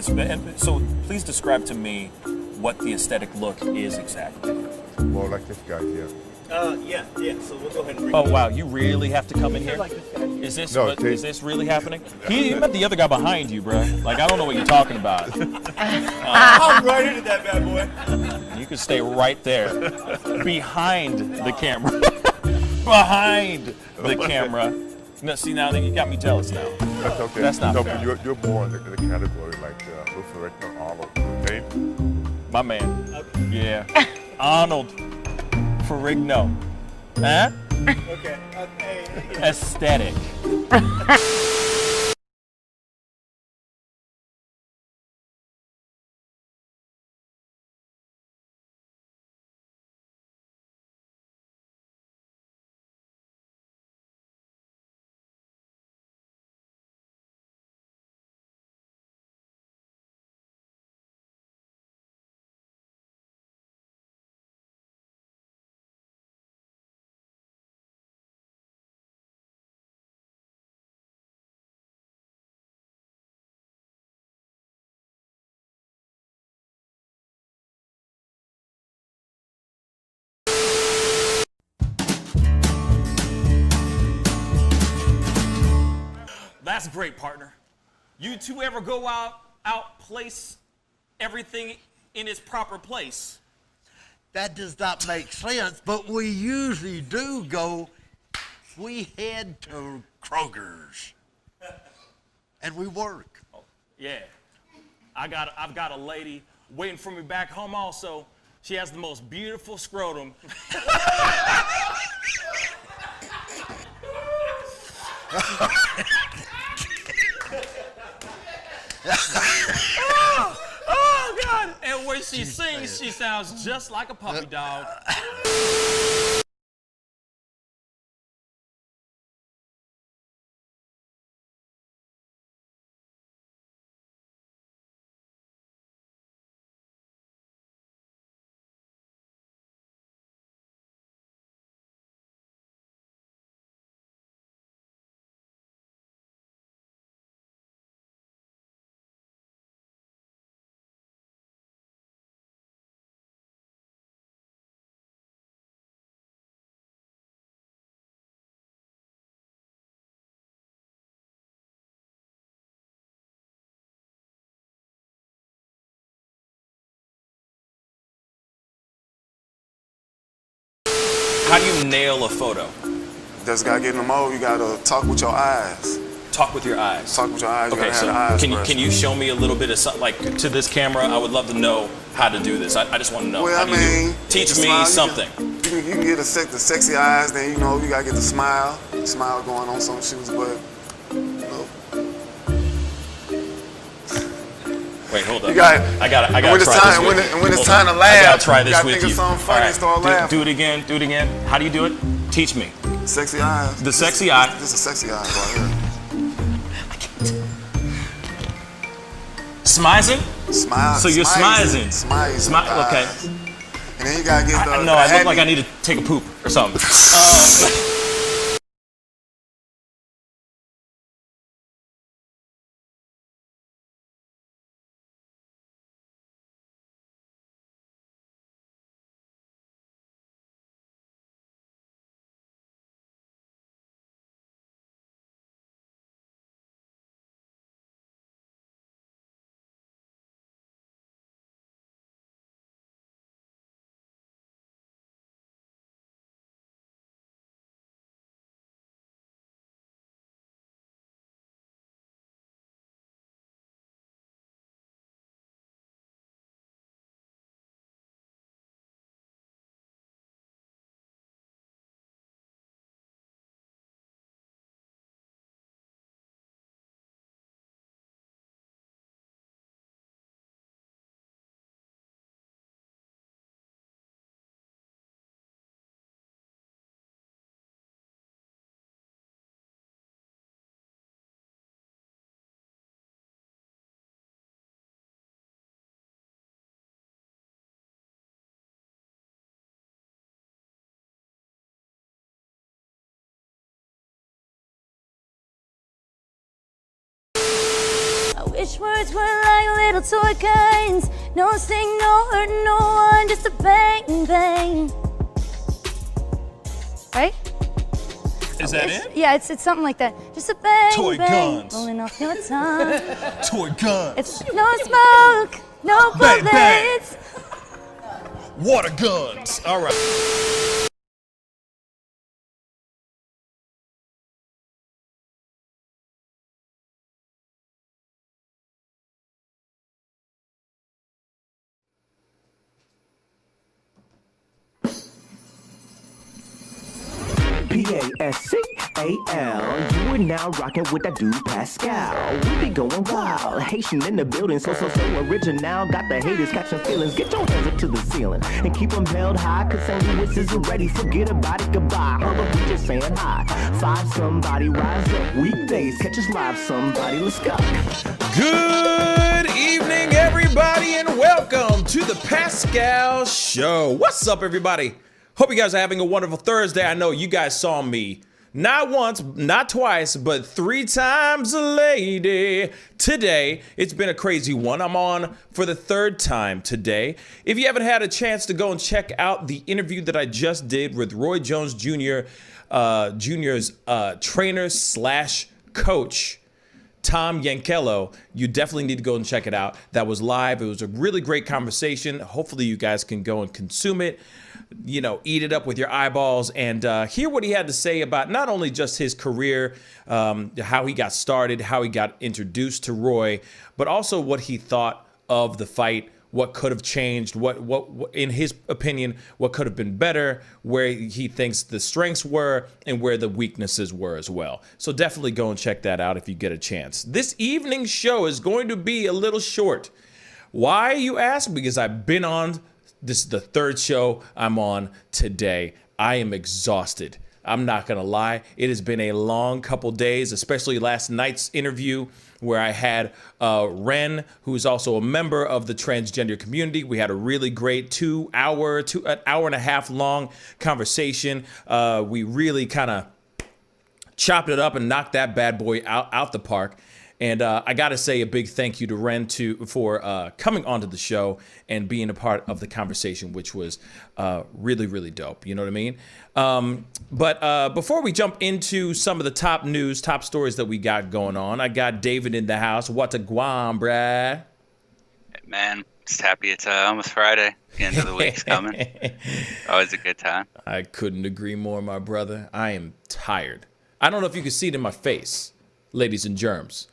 So please describe to me what the aesthetic look is exactly. Well, like this guy here. Yeah. So we'll go ahead and bring Oh wow, you really have to come in here? like this guy here. Is this No, is this really happening? He met the other guy behind you, bro. Like I don't know what you're talking about. I'm right into that bad boy. You can stay right there, behind the camera, behind the camera. No, see now you got me jealous now. That's okay. That's not no, fair. but you're more in the category like Luther Arnold, okay? My man. Yeah. Arnold Ferrigno. Huh? Okay. Hey. Aesthetic. That's great, partner. You two ever go out place everything in its proper place? That does not make sense, but we usually do go. We head to Kroger's and we work. Oh, yeah. I've got a lady waiting for me back home also. She has the most beautiful scrotum. Oh, God. And when she sings, she sounds just like a puppy dog. How do you nail a photo? Just gotta get in the mode. You gotta talk with your eyes. Talk with your eyes. Talk with your eyes. You Okay, gotta so have the eyes can you show me a little bit of something, like to this camera? I would love to know how to do this. I just want to know. Well, How I do you do it? mean, Teach the me smile, something. You can get the sexy eyes. Then you know you gotta get the smile going on some shoes, but. Wait, hold up. You got. I gotta when it's try time, this with when it's Hold time on. to laugh, I gotta try this you gotta with think you. of something funny and start laughing. Do it again. Do it again. How do you do it? Teach me. Sexy eyes. The sexy eye. This is sexy eyes right here. Smizing? Smile. So you're smizing. Smile. Okay. And then you gotta get the. No, I look like I need to take a poop or something. Each words were like little toy guns. No sting, no hurt, no one, just a bang, bang. Right? Is that it? Yeah, it's something like that. Just a bang, Toy bang, guns. rolling off your tongue. Toy guns. It's no smoke, no Bang, bang. bullets. Water guns. All right. Pascal, you are now rocking with that dude Pascal. We be going wild, Haitian in the building, so original. Got the haters catching feelings. Get your hands up to the ceiling and keep them held high. Cause St. Louis isn't ready. Forget about it, goodbye. Hold up, we just saying hi. Find somebody, rise up. Weekdays, catch us live. Somebody, let's go. Good evening, everybody, and welcome to the Pascal Show. What's up, everybody? Hope you guys are having a wonderful Thursday. I know you guys saw me not once, not twice, but 3 times a lady today. It's been a crazy one. I'm on for the 3rd time today. If you haven't had a chance to go and check out the interview that I just did with Roy Jones Jr., Jr.'s trainer slash coach, Tom Yankello, you definitely need to go and check it out. That was live. It was a really great conversation. Hopefully you guys can go and consume it, you know, eat it up with your eyeballs and hear what he had to say about not only just his career, how he got started, how he got introduced to Roy, but also what he thought of the fight, what could have changed, what in his opinion, what could have been better, where he thinks the strengths were and where the weaknesses were as well. So definitely go and check that out if you get a chance. This evening's show is going to be a little short. Why, you ask? Because I've been on, this is the 3rd show I'm on today. I am exhausted. I'm not gonna lie. It has been a long couple days, especially last night's interview where I had Ren, who's also a member of the transgender community. We had a really great an hour and a half long conversation. We really kind of chopped it up and knocked that bad boy out the park. And I got to say a big thank you to Ren for coming onto the show and being a part of the conversation, which was really, really dope. You know what I mean? But before we jump into some of the top news, top stories that we got going on, I got David in the house. What a guam, bruh? Hey, man, just happy it's almost Friday. The end of the week's coming. Always a good time. I couldn't agree more, my brother. I am tired. I don't know if you can see it in my face, ladies and germs.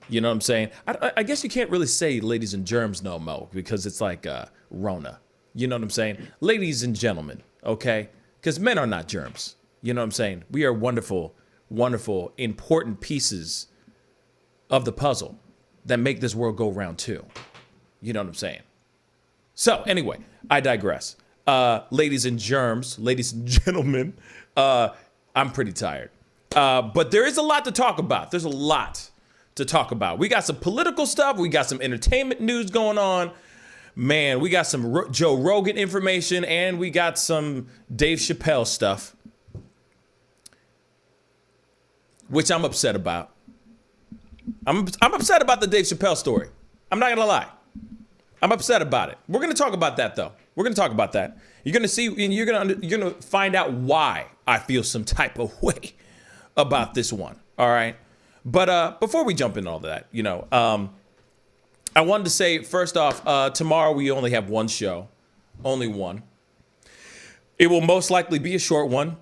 You know what I'm saying? I guess you can't really say ladies and germs no more because it's like Rona. You know what I'm saying? Ladies and gentlemen, okay? Because men are not germs. You know what I'm saying? We are wonderful, wonderful, important pieces of the puzzle that make this world go round too. You know what I'm saying? So anyway, I digress. Ladies and germs, ladies and gentlemen, I'm pretty tired. But there is a lot to talk about. There's a lot to talk about. We got some political stuff. We got some entertainment news going on. Man, we got some Joe Rogan information and we got some Dave Chappelle stuff, which I'm upset about. I'm upset about the Dave Chappelle story. I'm not gonna lie. I'm upset about it. We're gonna talk about that though. We're gonna talk about that. You're gonna see, and you're gonna find out why I feel some type of way about this one. All right. But before we jump into all that, you know, I wanted to say, first off, tomorrow we only have one show, only one. It will most likely be a short one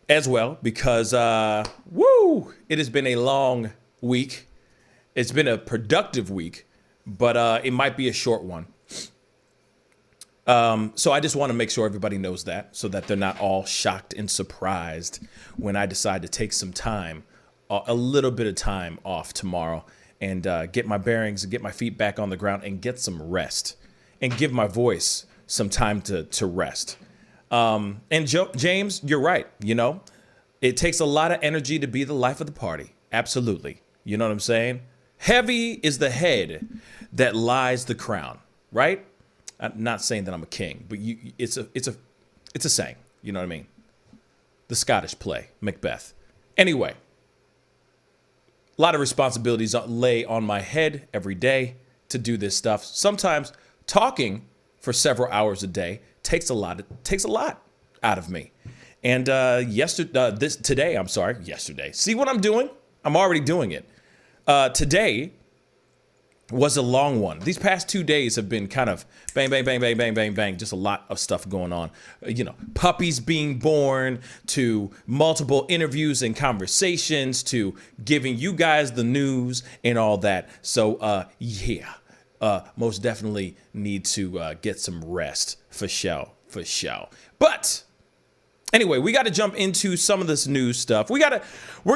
as well because, it has been a long week. It's been a productive week, but it might be a short one. So I just want to make sure everybody knows that so that they're not all shocked and surprised when I decide to take some time, a little bit of time off tomorrow and get my bearings and get my feet back on the ground and get some rest and give my voice some time to rest. And James, you're right. You know, it takes a lot of energy to be the life of the party. Absolutely. You know what I'm saying? Heavy is the head that lies the crown, right? I'm not saying that I'm a king, but it's a saying. You know what I mean? The Scottish play, Macbeth. Anyway, a lot of responsibilities lay on my head every day to do this stuff. Sometimes talking for several hours a day takes a lot out of me. And yesterday. See what I'm doing? I'm already doing it. Today was a long one. These past 2 days have been kind of bang, bang, bang, bang, bang, bang, bang. Just a lot of stuff going on. Puppies being born, to multiple interviews and conversations, to giving you guys the news and all that. So, most definitely need to get some rest for show. But anyway, we got to jump into some of this news stuff. We're going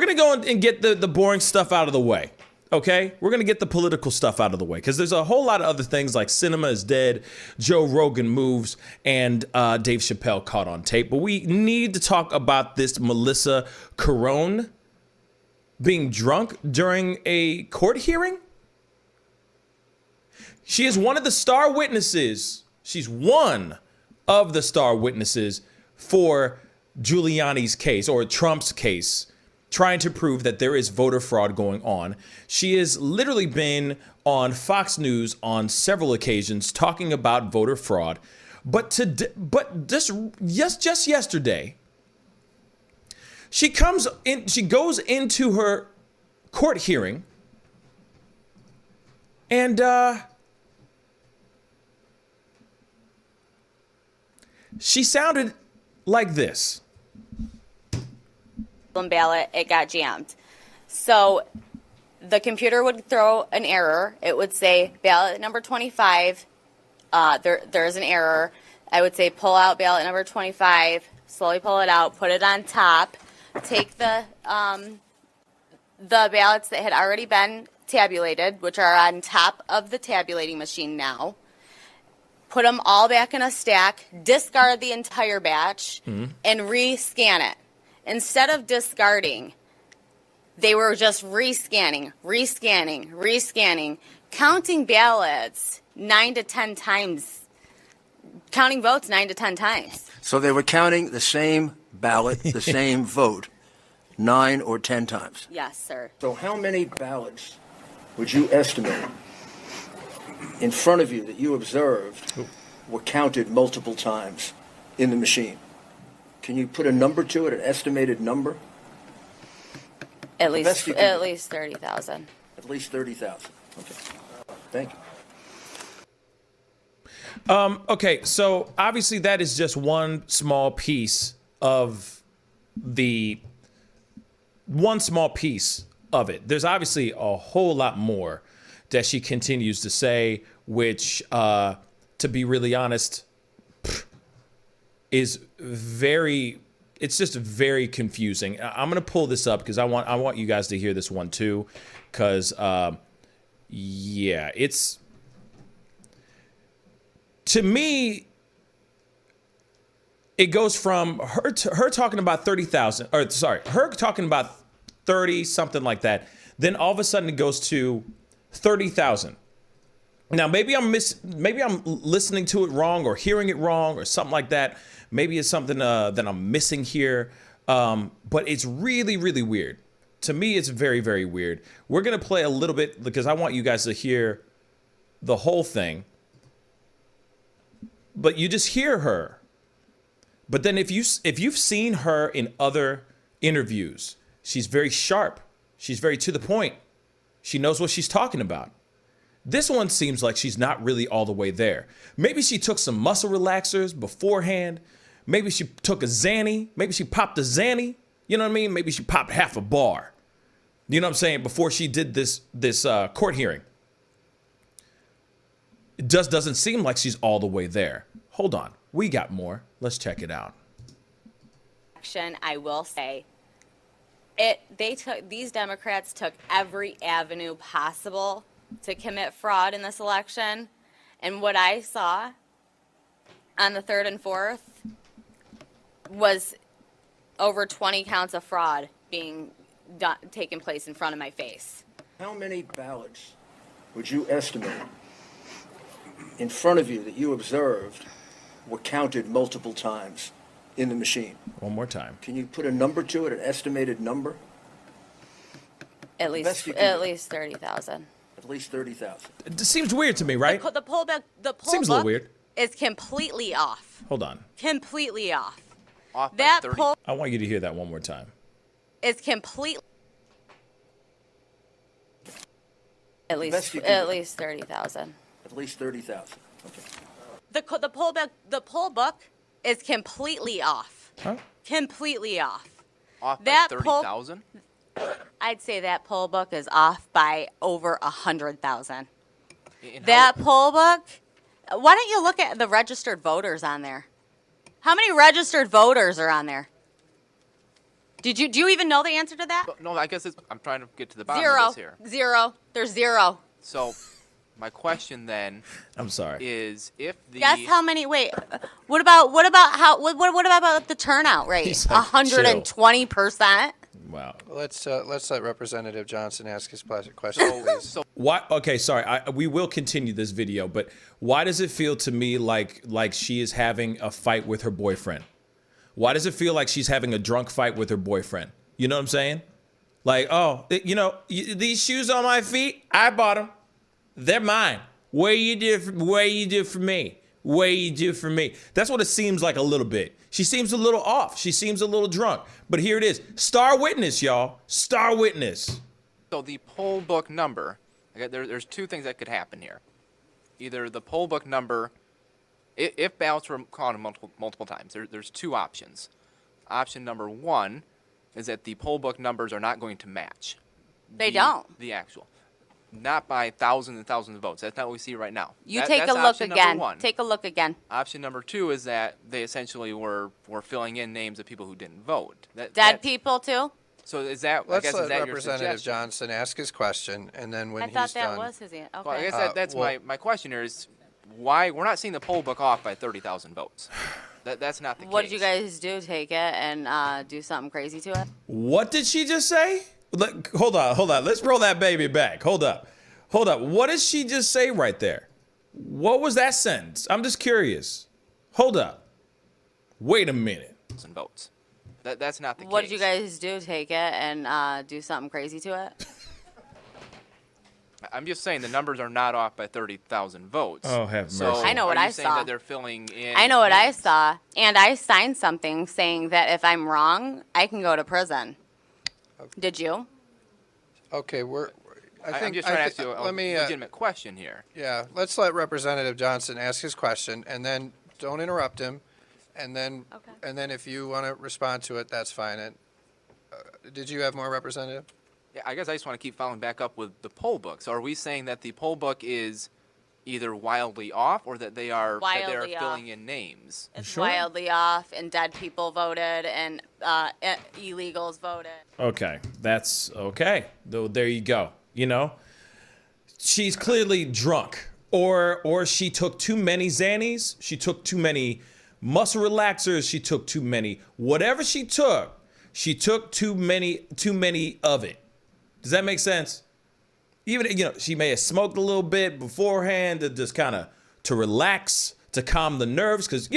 to go and get the boring stuff out of the way. Okay, we're going to get the political stuff out of the way because there's a whole lot of other things like cinema is dead, Joe Rogan moves, and Dave Chappelle caught on tape. But we need to talk about this Melissa Carone being drunk during a court hearing. She is one of the star witnesses. She's one of the star witnesses for Giuliani's case or Trump's case, trying to prove that there is voter fraud going on. She has literally been on Fox News on several occasions talking about voter fraud. But just yesterday, she goes into her court hearing and she sounded like this. Ballot, it got jammed. So the computer would throw an error. It would say ballot number 25. There's an error. I would say pull out ballot number 25. Slowly pull it out. Put it on top. Take the ballots that had already been tabulated, which are on top of the tabulating machine now. Put them all back in a stack. Discard the entire batch and re-scan it. Instead of discarding, they were just rescanning, counting ballots 9 to 10 times, counting votes 9 to 10 times. So they were counting the same ballot, the same vote, 9 or 10 times? Yes, sir. So how many ballots would you estimate in front of you that you observed were counted multiple times in the machine? Can you put a number to it, an estimated number? At least 30,000. At least 30,000. Okay. Thank you. Okay, so obviously that is just one small piece of it. There's obviously a whole lot more that she continues to say, which, to be really honest, is it's just very confusing. I'm going to pull this up because I want you guys to hear this one too, because it's, to me, it goes from her talking about 30,000, or sorry, her talking about 30, something like that. Then all of a sudden it goes to 30,000. Now, maybe I'm listening to it wrong or hearing it wrong or something like that. Maybe it's something that I'm missing here. But it's really, really weird. To me, it's very, very weird. We're going to play a little bit because I want you guys to hear the whole thing. But you just hear her. But then if you've seen her in other interviews, she's very sharp. She's very to the point. She knows what she's talking about. This one seems like she's not really all the way there. Maybe she took some muscle relaxers beforehand. Maybe she took a Xanny. Maybe she popped a Xanny. You know what I mean? Maybe she popped half a bar. You know what I'm saying? Before she did this court hearing. It just doesn't seem like she's all the way there. Hold on. We got more. Let's check it out. I will say, these Democrats took every avenue possible to commit fraud in this election. And what I saw on the 3rd and 4th was over 20 counts of fraud being taking place in front of my face. How many ballots would you estimate in front of you that you observed were counted multiple times in the machine? One more time. Can you put a number to it, an estimated number? At best least you can do. least 30,000. At least 30,000. It seems weird to me, right? The poll Seems a little weird. is completely off. Hold on. Completely off. Off by That 30. poll I want you to hear that one more time. is completely at best you least can do. 30,000. At least 30,000. Okay. The poll book is completely off. Huh? Completely off. Off by That poll- 30,000. I'd say that poll book is off by over 100,000. And That poll book. Why don't you look at the registered voters on there? How many registered voters are on there? Do you even know the answer to that? No, I guess I'm trying to get to the bottom Zero. of this here. Zero. There's zero. So, my question then I'm sorry. is if the Guess how many? Wait. What about the turnout rate? He's like, 120%. Wow. Let's let Representative Johnson ask his question, please. Why? Okay, sorry. We will continue this video, but why does it feel to me like she is having a fight with her boyfriend? Why does it feel like she's having a drunk fight with her boyfriend? You know what I'm saying? Like, these shoes on my feet, I bought them. They're mine. What you do for me? What you do for me? That's what it seems like a little bit. She seems a little off. She seems a little drunk. But here it is. Star witness, y'all. Star witness. So the poll book number, okay, there's two things that could happen here. Either the poll book number, if ballots were counted multiple times, there's two options. Option number one is that the poll book numbers are not going to match. They don't. The actual. Not by thousands and thousands of votes. That's not what we see right now. Take that's a look option number again. one. Take a look again. Option number two is that they essentially were filling in names of people who didn't vote. Dead people too. So is that? Let's I guess let is that your Representative suggestion? Johnson ask his question, and then when I he's thought that done, was his answer. Okay. Well, I guess that's my question here is why we're not seeing the poll book off by 30,000 votes. That's not the case. What did you guys do? Take it and do something crazy to it? What did she just say? Hold on. Let's roll that baby back. Hold up. What did she just say right there? What was that sentence? I'm just curious. Hold up. Wait a minute. Votes. That's not the case. What did you guys do? Take it and do something crazy to it? I'm just saying the numbers are not off by 30,000 votes. Oh, have mercy. So I know what are I you saying saw. that they're filling in? I know what I names? saw, and I signed something saying that if I'm wrong, I can go to prison. Did you? okay, I'm just trying to ask you a legitimate question here. Yeah, let's let Representative Johnson ask his question, and then don't interrupt him, and then if you want to respond to it, that's fine. And did you have more, Representative? Yeah, I guess I just want to keep following back up with the poll book. So are we saying that the poll book is either wildly off or that they are Wildly filling in names? It's Sure. wildly off, and dead people voted, and illegals voted. Okay, that's okay. There you go. You know, she's clearly drunk, or she took too many Xannies. She took too many muscle relaxers. She took too many. Whatever she took too many of it. Does that make sense? Even, she may have smoked a little bit beforehand to just kind of to relax, to calm the nerves, because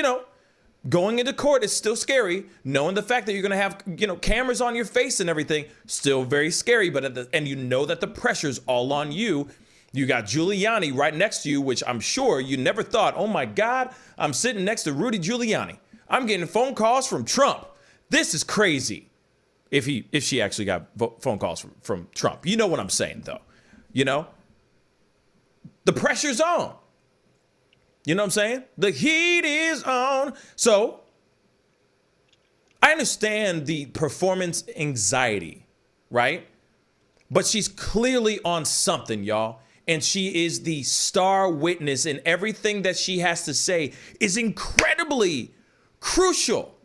going into court is still scary. Knowing the fact that you're gonna have cameras on your face and everything, still very scary. But and you know that the pressure's all on you. You got Giuliani right next to you, which I'm sure you never thought, oh my God, I'm sitting next to Rudy Giuliani. I'm getting phone calls from Trump. This is crazy. If she actually got phone calls from Trump, you know what I'm saying though. The pressure's on. You know what I'm saying? The heat is on. So I understand the performance anxiety, right? But she's clearly on something, y'all. And she is the star witness, and everything that she has to say is incredibly crucial.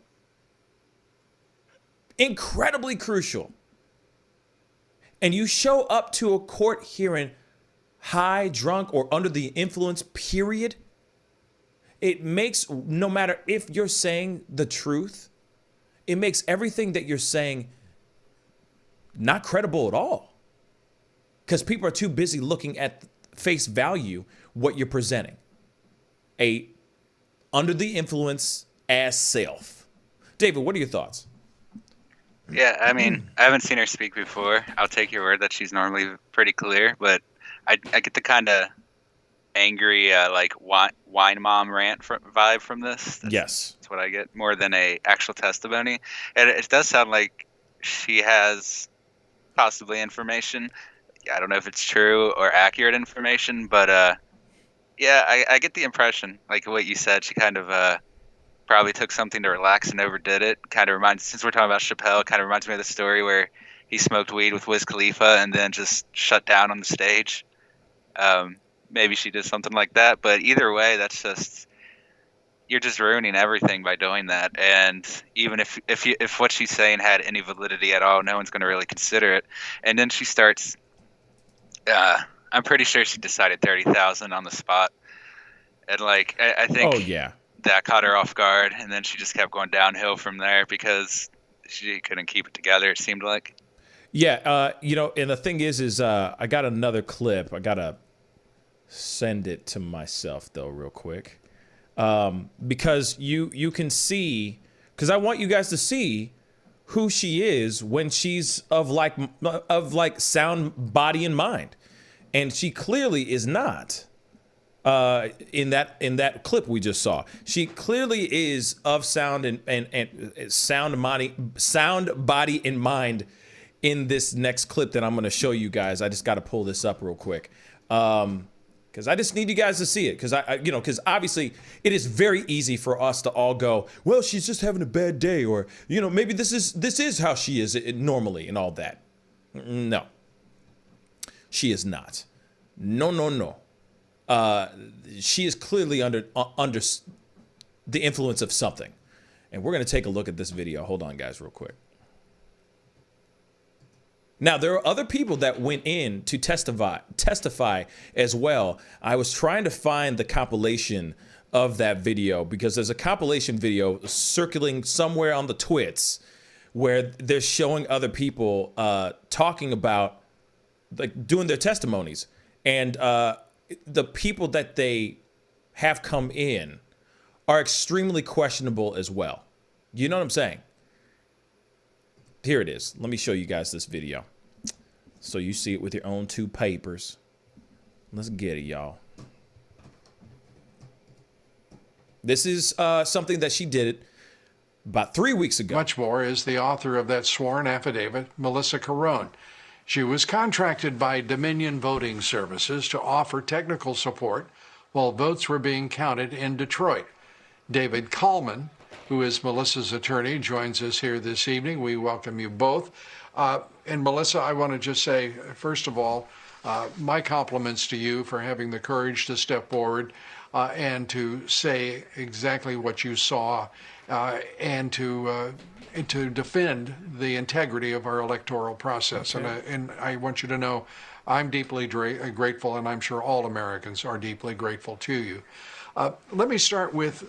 Incredibly crucial. And you show up to a court hearing high, drunk, or under the influence, period. It makes, no matter if you're saying the truth, it makes everything that you're saying not credible at all. Because people are too busy looking at face value what you're presenting. A under the influence as self. David, what are your thoughts? Yeah, I mean, I haven't seen her speak before. I'll take your word that she's normally pretty clear, but I get the kind of angry, like wine mom rant vibe from this. That's what I get more than a actual testimony. And it does sound like she has possibly information. I don't know if it's true or accurate information, but yeah, I get the impression, like what you said, she kind of probably took something to relax and overdid it. Kind of reminds, since we're talking about Chappelle, kind of reminds me of the story where he smoked weed with Wiz Khalifa and then just shut down on the stage. Maybe she did something like that, but either way, that's just, you're just ruining everything by doing that. And even if what she's saying had any validity at all, no one's going to really consider it. And then she starts. I'm pretty sure she decided 30,000 on the spot, and like I think. Oh yeah. That caught her off guard, and then she just kept going downhill from there because she couldn't keep it together, it seemed like. Yeah, and the thing is I got another clip. I gotta send it to myself though, real quick, because you can see, because I want you guys to see who she is when she's of sound body and mind, and she clearly is not. In that clip we just saw, she clearly is of sound and sound body and mind in this next clip that I'm going to show you guys. I just got to pull this up real quick because I just need you guys to see it, because obviously it is very easy for us to all go, well, she's just having a bad day, or maybe this is how she is normally and all that. No, she is not. No. She is clearly under the influence of something. And we're going to take a look at this video. Hold on, guys, real quick. Now, there are other people that went in to testify as well. I was trying to find the compilation of that video because there's a compilation video circling somewhere on the twits where they're showing other people talking about, like, doing their testimonies. And the people that they have come in are extremely questionable as well. You know what I'm saying? Here it is. Let me show you guys this video so you see it with your own two papers. Let's get it, y'all. This is something that she did about 3 weeks ago. Much more is the author of that sworn affidavit, Melissa Carone. She was contracted by Dominion Voting Services to offer technical support while votes were being counted in Detroit. David Kallman, who is Melissa's attorney, joins us here this evening. We welcome you both. And Melissa, I want to just say, first of all, my compliments to you for having the courage to step forward and to say exactly what you saw and to defend the integrity of our electoral process. Okay. And I want you to know I'm deeply grateful, and I'm sure all Americans are deeply grateful to you. Let me start with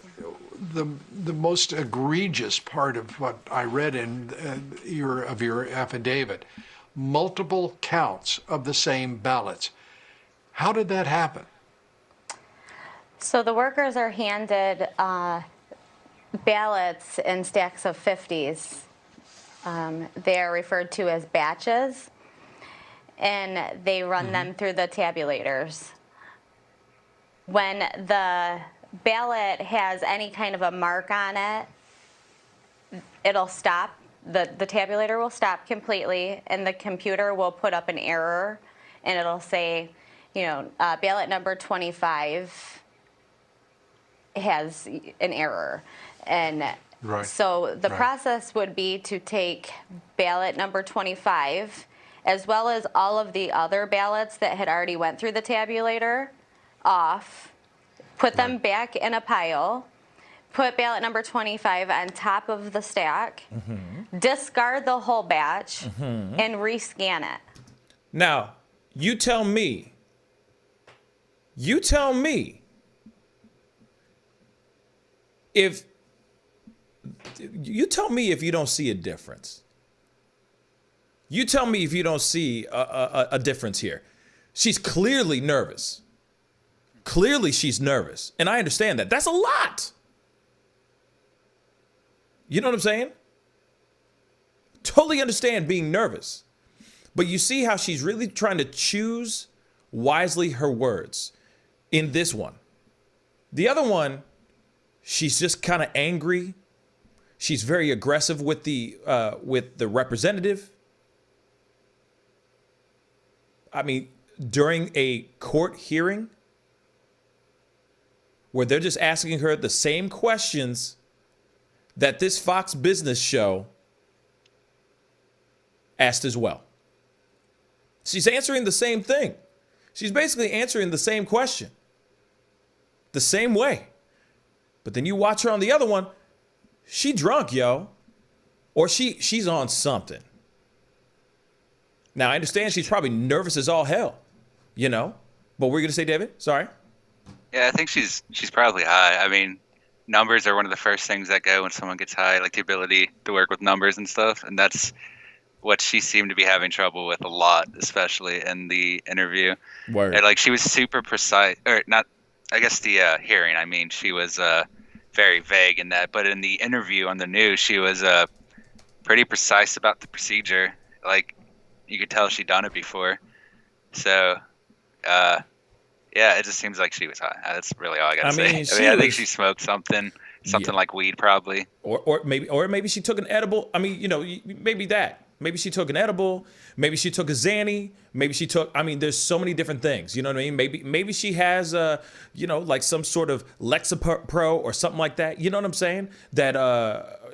the most egregious part of what I read in your affidavit. Multiple counts of the same ballots. How did that happen? So the workers are handed ballots in stacks of 50s. They are referred to as batches, and they run them through the tabulators. When the ballot has any kind of a mark on it, it'll stop. The tabulator will stop completely, and the computer will put up an error, and it'll say, ballot number 25 has an error. And right. So the process would be to take ballot number 25, as well as all of the other ballots that had already went through the tabulator, off, put them back in a pile, put ballot number 25 on top of the stack, discard the whole batch, and rescan it. Now, you tell me if you don't see a difference. You tell me if you don't see a difference here. She's clearly nervous. Clearly she's nervous. And I understand that. That's a lot. You know what I'm saying? totally understand being nervous. But you see how she's really trying to choose wisely her words in this one. The other one, she's just kind of angry. She's very aggressive with the representative. I mean, during a court hearing where they're just asking her the same questions that this Fox Business show asked as well. She's answering the same thing. She's basically answering the same question, the same way. But then you watch her on the other one, she drunk, yo. Or she's on something. Now, I understand she's probably nervous as all hell, you know? But what were you going to say, David? Sorry. Yeah, I think she's probably high. I mean, numbers are one of the first things that go when someone gets high, like the ability to work with numbers and stuff. And that's what she seemed to be having trouble with a lot, especially in the interview. Word. And, like, she was super precise, or not, I guess the hearing, I mean, she was very vague in that. But in the interview on the news, she was pretty precise about the procedure. Like, you could tell she'd done it before. So, yeah, it just seems like she was high. That's really all I gotta say. I think she smoked something like weed, probably. Or maybe she took an edible. I mean, you know, maybe that. Maybe she took an edible. Maybe she took a Xanny. Maybe she took. I mean, there's so many different things. You know what I mean? Maybe she has you know, like some sort of Lexapro or something like that. You know what I'm saying? That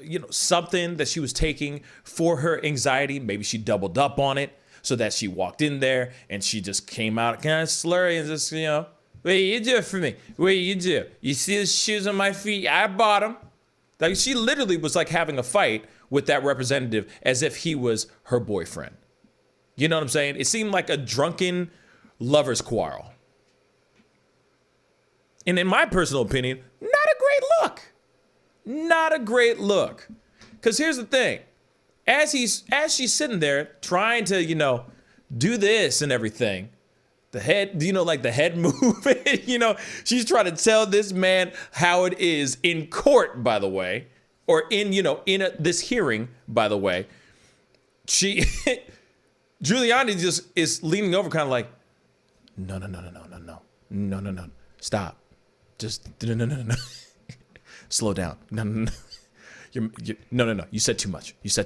you know, something that she was taking for her anxiety. Maybe she doubled up on it, so that she walked in there and she just came out kind of slurry and just, you know, what you do for me? What you do? You see the shoes on my feet? I bought them. Like, she literally was like having a fight with that representative as if he was her boyfriend. You know what I'm saying? It seemed like a drunken lover's quarrel. And in my personal opinion, not a great look. Not a great look. Because here's the thing. As she's sitting there trying to, you know, do this and everything, the head, you know, like the head moving, you know, she's trying to tell this man how it is in court, by the way, or in, you know, this hearing, by the way. Giuliani just is leaning over kind of like, no, stop. Just, no. Slow down. No. No. You said too much. He's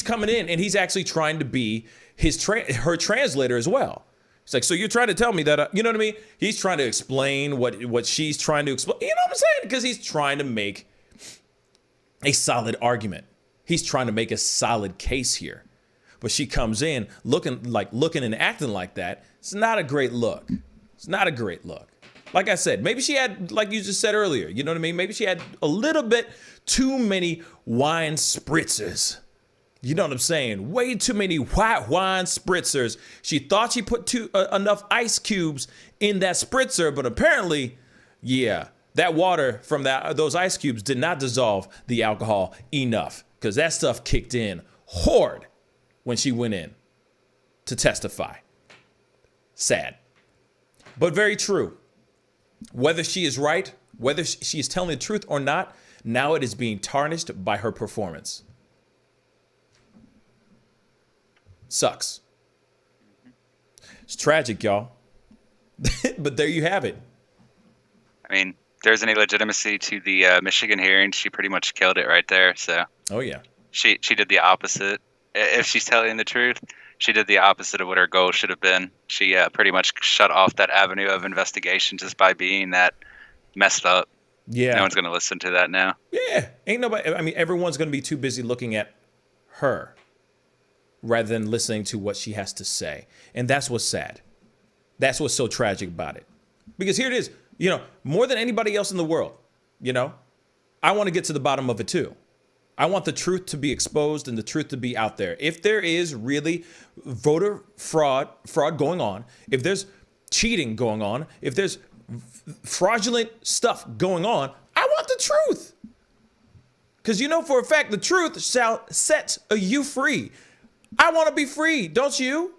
coming in and he's actually trying to be her translator as well. It's like, so you're trying to tell me that, you know what I mean? He's trying to explain what she's trying to explain. You know what I'm saying? Because he's trying to make a solid argument. He's trying to make a solid case here. But she comes in looking and acting like that. It's not a great look. It's not a great look. Like I said, maybe she had, like you just said earlier, you know what I mean? Maybe she had a little bit too many wine spritzers. You know what I'm saying? Way too many white wine spritzers. She thought she put enough ice cubes in that spritzer, but apparently, yeah, that water from those ice cubes did not dissolve the alcohol enough, because that stuff kicked in hard when she went in to testify. Sad, but very true. Whether she is right, whether she is telling the truth or not, now it is being tarnished by her performance. Sucks. It's tragic, y'all. But there you have it. I mean, if there's any legitimacy to the Michigan hearing, she pretty much killed it right there. So. Oh yeah. She did the opposite. If she's telling the truth, she did the opposite of what her goal should have been. She pretty much shut off that avenue of investigation just by being that messed up. Yeah. No one's going to listen to that now. Yeah. Ain't nobody. I mean, everyone's going to be too busy looking at her rather than listening to what she has to say. And that's what's sad. That's what's so tragic about it. Because here it is, you know, more than anybody else in the world, you know, I want to get to the bottom of it too. I want the truth to be exposed and the truth to be out there. If there is really voter fraud going on, if there's cheating going on, if there's fraudulent stuff going on, I want the truth. Because you know for a fact the truth shall set you free. I want to be free, don't you?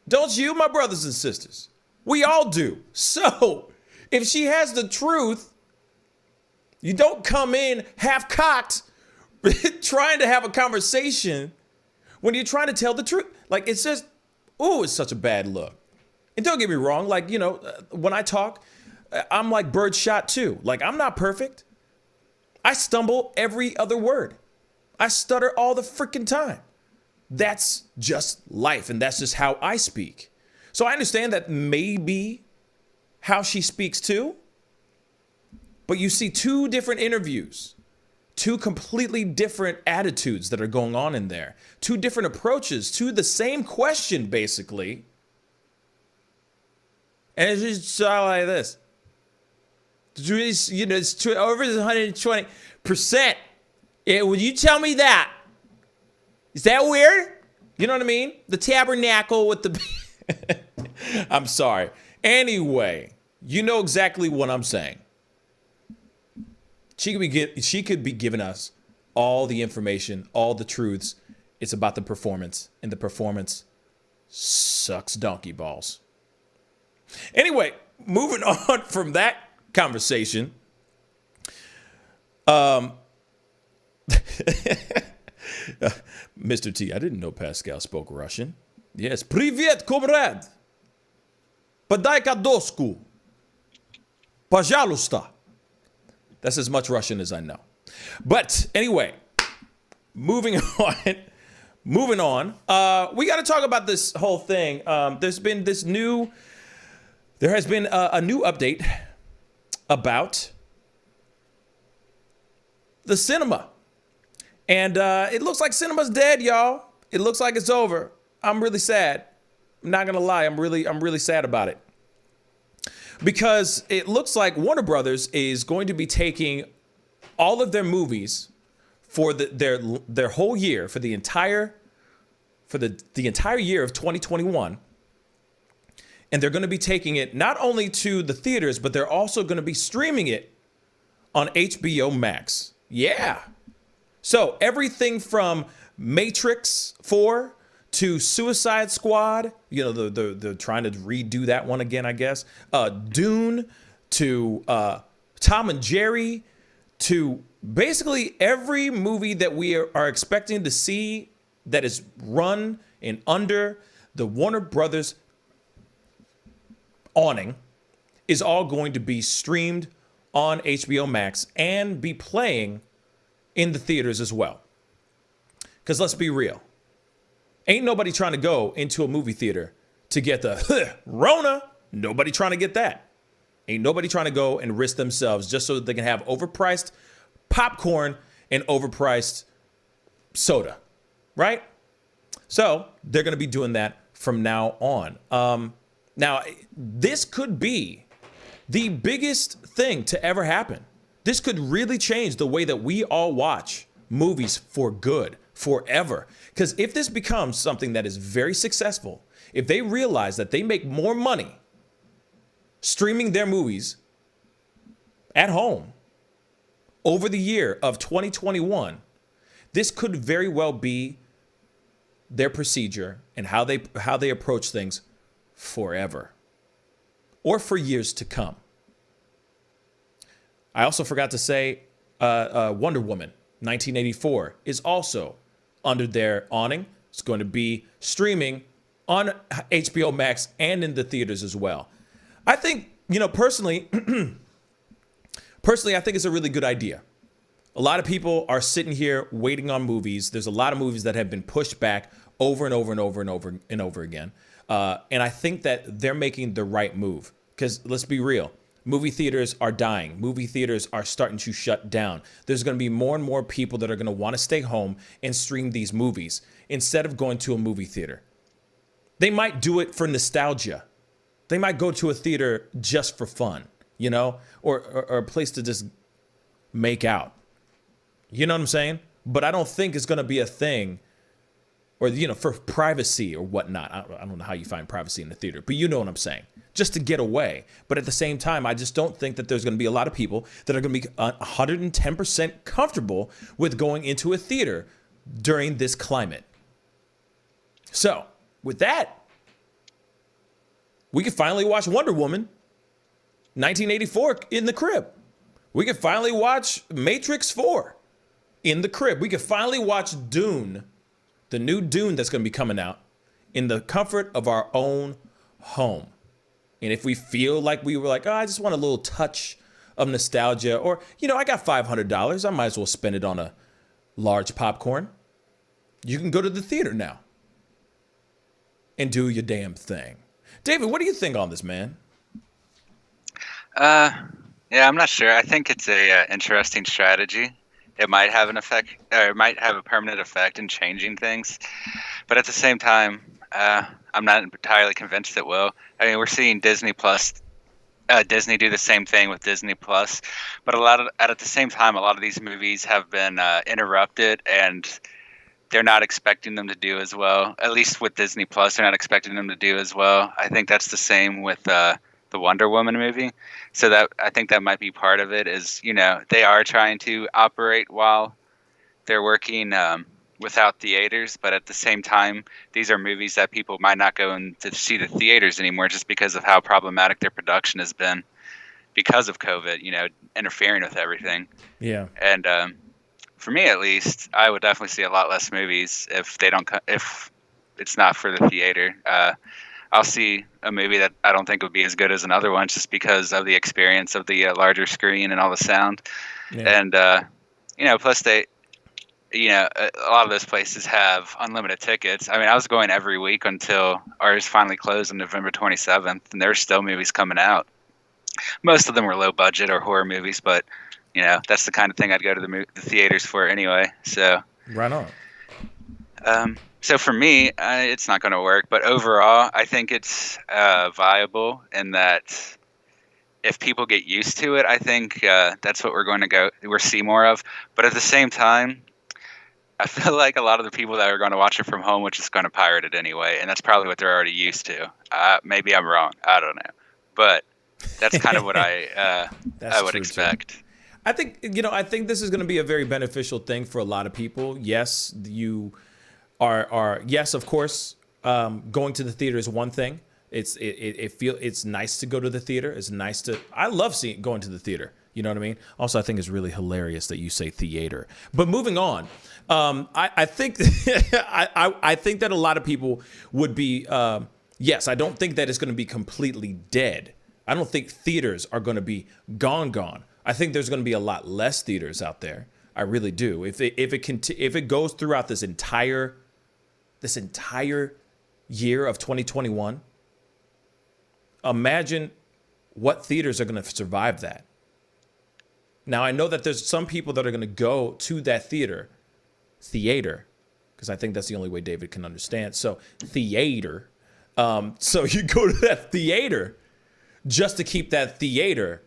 Don't you, my brothers and sisters? We all do. So if she has the truth, you don't come in half-cocked, trying to have a conversation when you're trying to tell the truth. Like, it's just, it's such a bad look. And don't get me wrong, like, when I talk, I'm like birdshot too. Like, I'm not perfect. I stumble every other word. I stutter all the freaking time. That's just life, and that's just how I speak. So I understand that maybe how she speaks too, but you see two different interviews, two completely different attitudes that are going on in there, two different approaches to the same question, basically. And it's just like this. It's over 120%. Would you tell me that? Is that weird? You know what I mean? The tabernacle with the... I'm sorry. Anyway, you know exactly what I'm saying. She could be giving us all the information, all the truths. It's about the performance, and the performance sucks donkey balls. Anyway, moving on from that conversation. Mr. T, I didn't know Pascal spoke Russian. Yes, Privet, comrade. Подайте доску. Пожалуйста. That's as much Russian as I know. But anyway, moving on. We got to talk about this whole thing. There has been a new update about the cinema. And it looks like cinema's dead, y'all. It looks like it's over. I'm really sad. I'm not gonna lie. I'm really sad about it. Because it looks like Warner Brothers is going to be taking all of their movies for their whole year, for the entire year of 2021. And they're going to be taking it not only to the theaters, but they're also going to be streaming it on HBO Max. Yeah. So everything from Matrix 4 to Suicide Squad, they're trying to redo that one again, I guess. Dune to Tom and Jerry to basically every movie that we are expecting to see that is run in under the Warner Brothers awning is all going to be streamed on HBO Max and be playing in the theaters as well. Because let's be real. Ain't nobody trying to go into a movie theater to get the Rona. Nobody trying to get that. Ain't nobody trying to go and risk themselves just so that they can have overpriced popcorn and overpriced soda, right? So they're going to be doing that from now on. Now, this could be the biggest thing to ever happen. This could really change the way that we all watch movies for good, forever. Because if this becomes something that is very successful, if they realize that they make more money streaming their movies at home over the year of 2021, this could very well be their procedure and how they approach things forever or for years to come. I also forgot to say Wonder Woman 1984 is also under their awning. It's going to be streaming on HBO Max and in the theaters as well. I think, personally, I think it's a really good idea. A lot of people are sitting here waiting on movies. There's a lot of movies that have been pushed back over and over and over and over and over again. And I think that they're making the right move because let's be real. Movie theaters are dying. Movie theaters are starting to shut down. There's going to be more and more people that are going to want to stay home and stream these movies instead of going to a movie theater. They might do it for nostalgia. They might go to a theater just for fun, or a place to just make out. You know what I'm saying? But I don't think it's going to be a thing or, for privacy or whatnot. I don't know how you find privacy in the theater, but you know what I'm saying. Just to get away. But at the same time, I just don't think that there's going to be a lot of people that are going to be 110% comfortable with going into a theater during this climate. So, with that, we can finally watch Wonder Woman 1984 in the crib. We can finally watch Matrix 4 in the crib. We could finally watch Dune, the new Dune that's going to be coming out, in the comfort of our own home. And if we feel like we were like, oh, I just want a little touch of nostalgia, or, you know, I got $500, I might as well spend it on a large popcorn. You can go to the theater now and do your damn thing. David, what do you think on this, man? Yeah, I'm not sure. I think it's a interesting strategy. It might have an effect, or it might have a permanent effect in changing things. But at the same time, I'm not entirely convinced it will. I mean, we're seeing Disney do the same thing with Disney Plus, but at the same time, a lot of these movies have been interrupted, and they're not expecting them to do as well. At least with Disney Plus, they're not expecting them to do as well. I think that's the same with the Wonder Woman movie. So that I think that might be part of it. Is, you know, they are trying to operate while they're working without theaters, but at the same time, these are movies that people might not go in to see the theaters anymore just because of how problematic their production has been because of COVID, you know, interfering with everything. Yeah. And for me, at least, I would definitely see a lot less movies if it's not for the theater. I'll see a movie that I don't think would be as good as another one just because of the experience of the larger screen and all the sound. Yeah. And, you know, plus a lot of those places have unlimited tickets. I mean, I was going every week until ours finally closed on November 27th, and there were still movies coming out. Most of them were low budget or horror movies, but, you know, that's the kind of thing I'd go to the theaters for anyway. So right on. So for me, it's not going to work. But overall, I think it's viable in that if people get used to it, I think that's what we'll see more of. But at the same time, I feel like a lot of the people that are going to watch it from home are just going to pirate it anyway, and that's probably what they're already used to. Maybe I'm wrong. I don't know. But that's kind of what I would expect. Too. I think this is going to be a very beneficial thing for a lot of people. Yes, you are yes, of course, going to the theater is one thing. It's nice to go to the theater. I love going to the theater. You know what I mean? Also, I think it's really hilarious that you say theater. But moving on, I think I think that a lot of people would be yes. I don't think that it's going to be completely dead. I don't think theaters are going to be gone. I think there's going to be a lot less theaters out there. I really do. If it goes throughout this entire year of 2021, imagine what theaters are going to survive that. Now, I know that there's some people that are going to go to that theater, because I think that's the only way David can understand. So theater. So you go to that theater just to keep that theater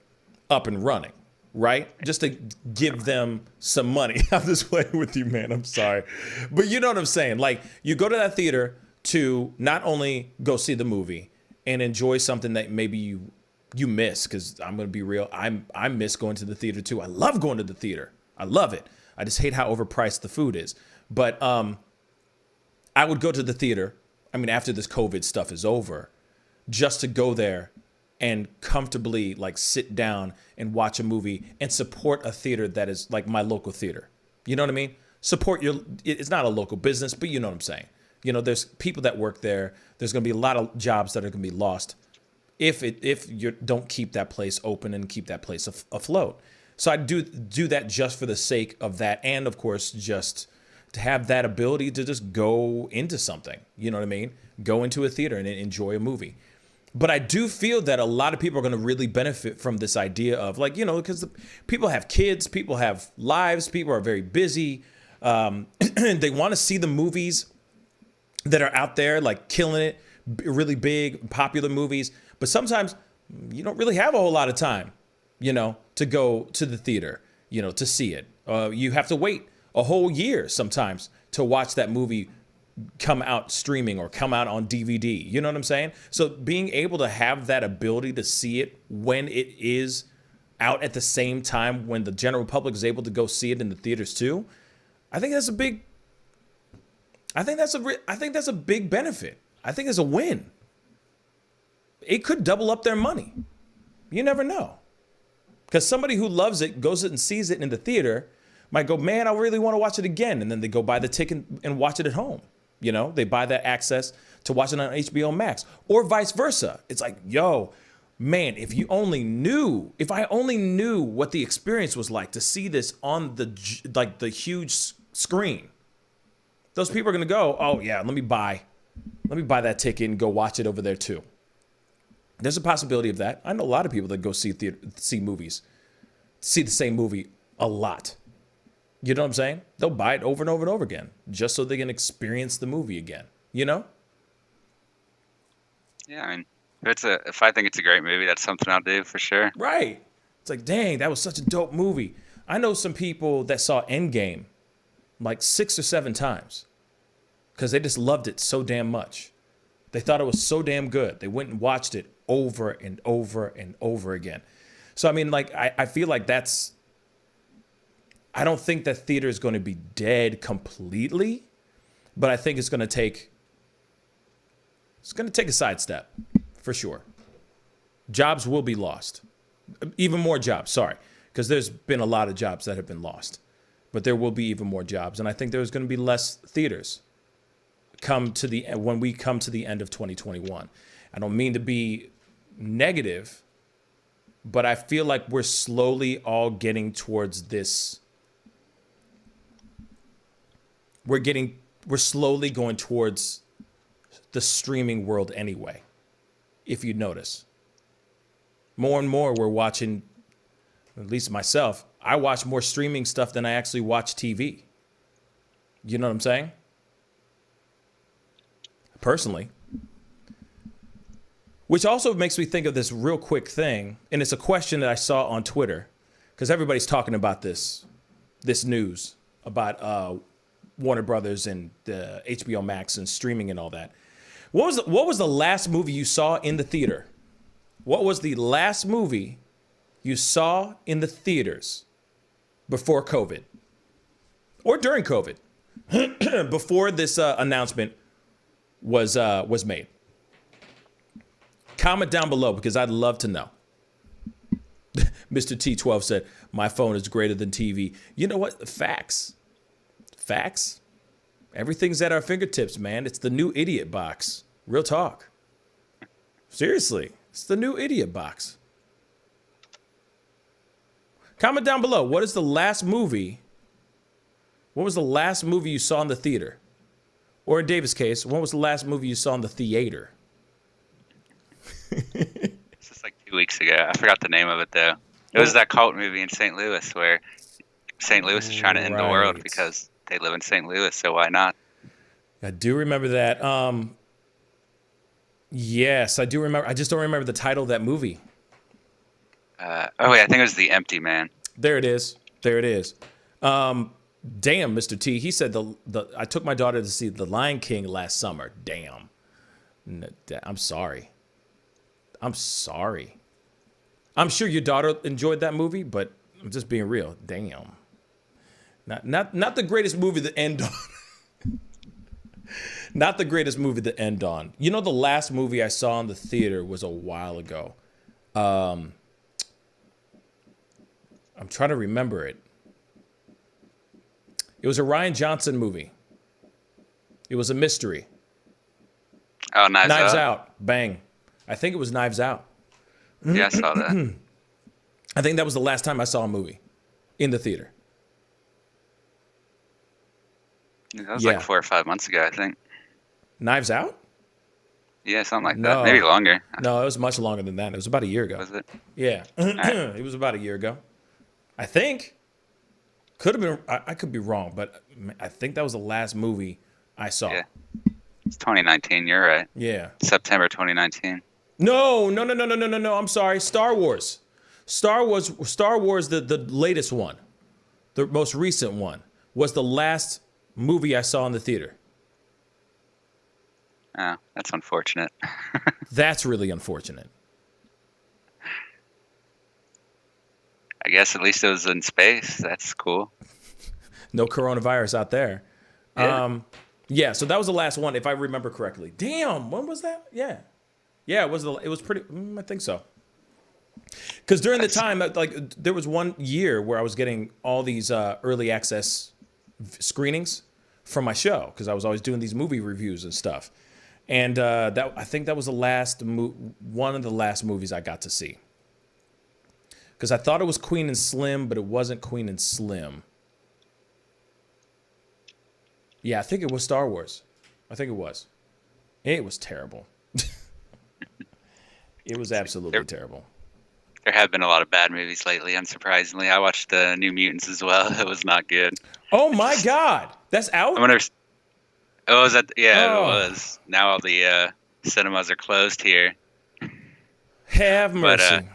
up and running, right? Just to give them some money. I'm just playing with you, man. I'm sorry. But you know what I'm saying? Like, you go to that theater to not only go see the movie and enjoy something that maybe you miss, because I'm going to be real, I miss going to the theater too. I love going to the theater. I love it. I just hate how overpriced the food is. But I would go to the theater, I mean, after this COVID stuff is over, just to go there and comfortably like sit down and watch a movie and support a theater that is like my local theater. You know what I mean? It's not a local business, but you know what I'm saying. You know, there's people that work there. There's going to be a lot of jobs that are going to be lost if you don't keep that place open and keep that place afloat. So I do that just for the sake of that, and of course just to have that ability to just go into something. You know what I mean? Go into a theater and enjoy a movie. But I do feel that a lot of people are going to really benefit from this idea of, like, you know, because people have kids, people have lives, people are very busy. They want to see the movies that are out there, like killing it, really big, popular movies. But sometimes you don't really have a whole lot of time, you know, to go to the theater, you know, to see it. You have to wait a whole year sometimes to watch that movie come out streaming or come out on DVD. You know what I'm saying? So being able to have that ability to see it when it is out at the same time when the general public is able to go see it in the theaters too, I think that's a big benefit. I think it's a win. It could double up their money. You never know. Because somebody who loves it goes and sees it in the theater, might go, man, I really want to watch it again. And then they go buy the ticket and watch it at home. You know, they buy that access to watch it on HBO Max, or vice versa. It's like, yo, man, if I only knew what the experience was like to see this on the huge screen. Those people are going to go, oh yeah, let me buy that ticket and go watch it over there too. There's a possibility of that. I know a lot of people that go see the same movie a lot. You know what I'm saying? They'll buy it over and over and over again just so they can experience the movie again. You know? Yeah, I mean, if I think it's a great movie, that's something I'll do for sure. Right. It's like, dang, that was such a dope movie. I know some people that saw Endgame like 6 or 7 times because they just loved it so damn much. They thought it was so damn good. They went and watched it over and over and over again. So, I mean, like, I feel like I don't think that theater is going to be dead completely, but I think it's going to take a sidestep for sure. Jobs will be lost. Even more jobs, sorry, because there's been a lot of jobs that have been lost, but there will be even more jobs. And I think there's going to be less theaters when we come to the end of 2021. I don't mean to be negative, but I feel like we're slowly all getting towards this. We're slowly going towards the streaming world anyway, if you notice. More and more we're watching, at least myself, I watch more streaming stuff than I actually watch TV. You know what I'm saying? Personally. Which also makes me think of this real quick thing, and it's a question that I saw on Twitter, because everybody's talking about this news about Warner Brothers and the HBO Max and streaming and all that. What was the last movie you saw in the theater? What was the last movie you saw in the theaters before COVID or during COVID, before this announcement was made? Comment down below because I'd love to know. Mr. T12 said, my phone is greater than TV. You know what? Facts. Everything's at our fingertips, man. It's the new idiot box. Real talk. Seriously. It's the new idiot box. Comment down below. What was the last movie you saw in the theater? Or in David's case, what was the last movie you saw in the theater? It's just like 2 weeks ago. I forgot the name of it, though. It was that cult movie in St. Louis where St. Louis is trying to end the world because they live in St. Louis, so why not? I do remember that. Yes, I do remember. I just don't remember the title of that movie. I think it was The Empty Man. There it is. Damn, Mr. T. He said I took my daughter to see The Lion King last summer. Damn. I'm sorry. I'm sure your daughter enjoyed that movie, but I'm just being real. Damn. Not the greatest movie to end on. Not the greatest movie to end on. You know, the last movie I saw in the theater was a while ago. I'm trying to remember it. It was a Rian Johnson movie. It was a mystery. Oh, Knives Out. Bang. I think it was Knives Out. Yeah, I saw that. I think that was the last time I saw a movie in the theater. That was like 4 or 5 months ago, I think. Knives Out? Yeah, something like that. Maybe longer. No, it was much longer than that. It was about a year ago. Was it? Yeah. It was about a year ago. I think. Could have been. I could be wrong, but I think that was the last movie I saw. Yeah. It's 2019. You're right. Yeah. September 2019. No. I'm sorry. Star Wars. Star Wars, the latest one, the most recent one, was the last movie I saw in the theater. Oh, that's unfortunate. That's really unfortunate. I guess at least it was in space. That's cool. No coronavirus out there. Yeah. So that was the last one, if I remember correctly. Damn, when was that? Yeah, it was pretty. I think so. Because during the time, like, there was one year where I was getting all these early access screenings from my show because I was always doing these movie reviews and stuff. And I think that was the last one of the last movies I got to see. Because I thought it was Queen and Slim, but it wasn't Queen and Slim. Yeah, I think it was Star Wars. I think it was. It was terrible. It was absolutely terrible. There have been a lot of bad movies lately, unsurprisingly. I watched the New Mutants as well. It was not good. Oh my God, that's out. Oh, was that? Yeah, it was. Now all the cinemas are closed here. Have mercy. But,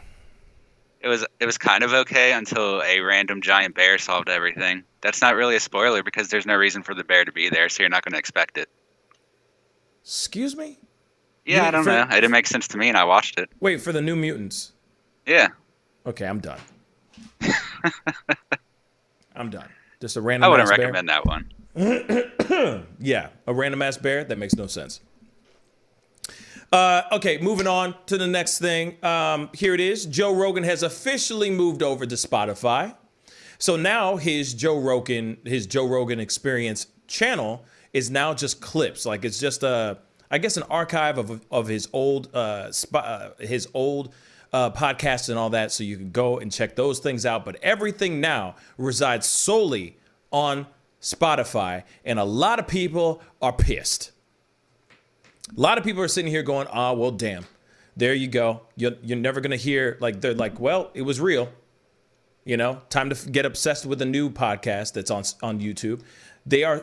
it was kind of okay until a random giant bear solved everything. That's not really a spoiler because there's no reason for the bear to be there, so you're not going to expect it. Excuse me? Yeah, I don't know. It didn't make sense to me, and I watched it. Wait, for the New Mutants? Yeah. Okay, I'm done. I'm done. Just a random. I wouldn't recommend that one. Yeah, a random ass bear? That makes no sense. Okay, moving on to the next thing. Here it is. Joe Rogan has officially moved over to Spotify. So now his Joe Rogan Experience channel is now just clips. Like it's just I guess an archive of his old podcasts and all that. So you can go and check those things out. But everything now resides solely on Spotify, and a lot of people are pissed. A lot of people are sitting here going, well, damn, there you go. You're never going to hear, like, they're like, well, it was real. You know, time to get obsessed with a new podcast that's on YouTube.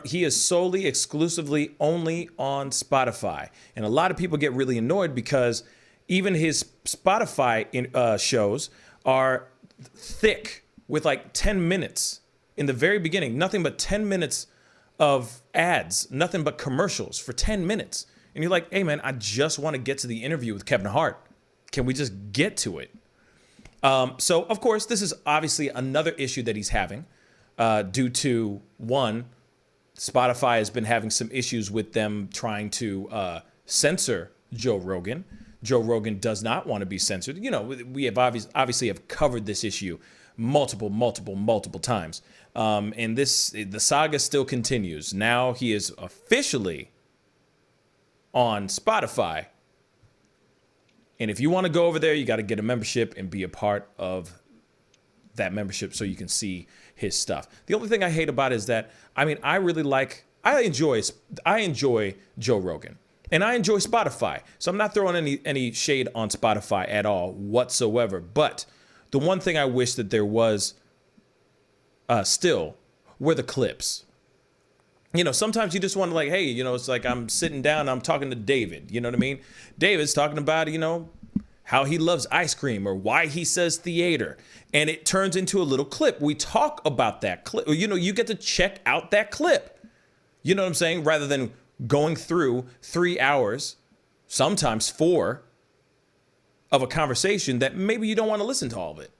He is solely, exclusively, only on Spotify. And a lot of people get really annoyed because even his Spotify shows are thick with like 10 minutes in the very beginning. Nothing but 10 minutes of ads, nothing but commercials for 10 minutes. And you're like, hey, man, I just want to get to the interview with Kevin Hart. Can we just get to it? So, of course, this is obviously another issue that he's having due to, one, Spotify has been having some issues with them trying to censor Joe Rogan. Joe Rogan does not want to be censored. You know, we have obviously have covered this issue multiple times. And the saga still continues. Now he is officially on Spotify. And if you want to go over there, you got to get a membership and be a part of that membership so you can see his stuff. The only thing I hate about it is that, I mean, I enjoy Joe Rogan and I enjoy Spotify. So I'm not throwing any shade on Spotify at all whatsoever. But the one thing I wish that there was still were the clips. You know, sometimes you just want to like, hey, you know, it's like I'm sitting down, I'm talking to David. You know what I mean? David's talking about, you know, how he loves ice cream or why he says theater. And it turns into a little clip. We talk about that clip. You know, you get to check out that clip. You know what I'm saying? Rather than going through 3 hours, sometimes 4, of a conversation that maybe you don't want to listen to all of it.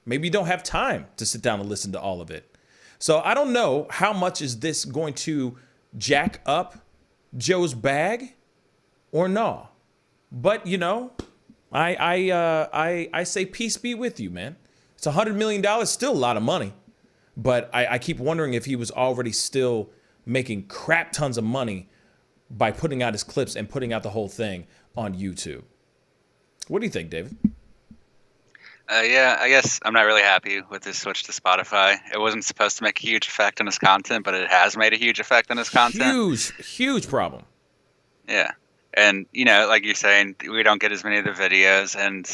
Maybe you don't have time to sit down and listen to all of it. So I don't know how much is this going to jack up Joe's bag or no. But, you know, I say peace be with you, man. It's $100 million, still a lot of money. But I keep wondering if he was already still making crap tons of money by putting out his clips and putting out the whole thing on YouTube. What do you think, David? Yeah, I guess I'm not really happy with this switch to Spotify. It wasn't supposed to make a huge effect on his content, but it has made a huge effect on his content. Huge problem. Yeah. And, you know, like you're saying, we don't get as many of the videos, and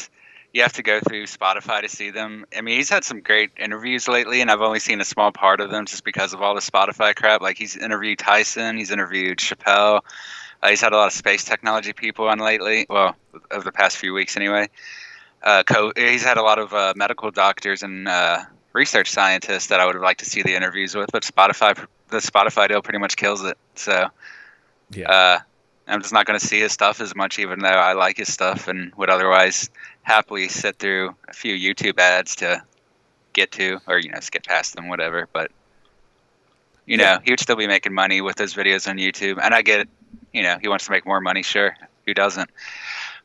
you have to go through Spotify to see them. I mean, he's had some great interviews lately, and I've only seen a small part of them just because of all the Spotify crap. Like, he's interviewed Tyson, he's interviewed Chappelle. He's had a lot of space technology people on lately. Well, over the past few weeks anyway. He's had a lot of medical doctors and research scientists that I would have liked to see the interviews with, but the Spotify deal pretty much kills it. So, yeah, I'm just not going to see his stuff as much, even though I like his stuff and would otherwise happily sit through a few YouTube ads to get to, or, you know, skip past them, whatever. But, you know, he would still be making money with those videos on YouTube. And I get it. You know, he wants to make more money. Sure. Who doesn't?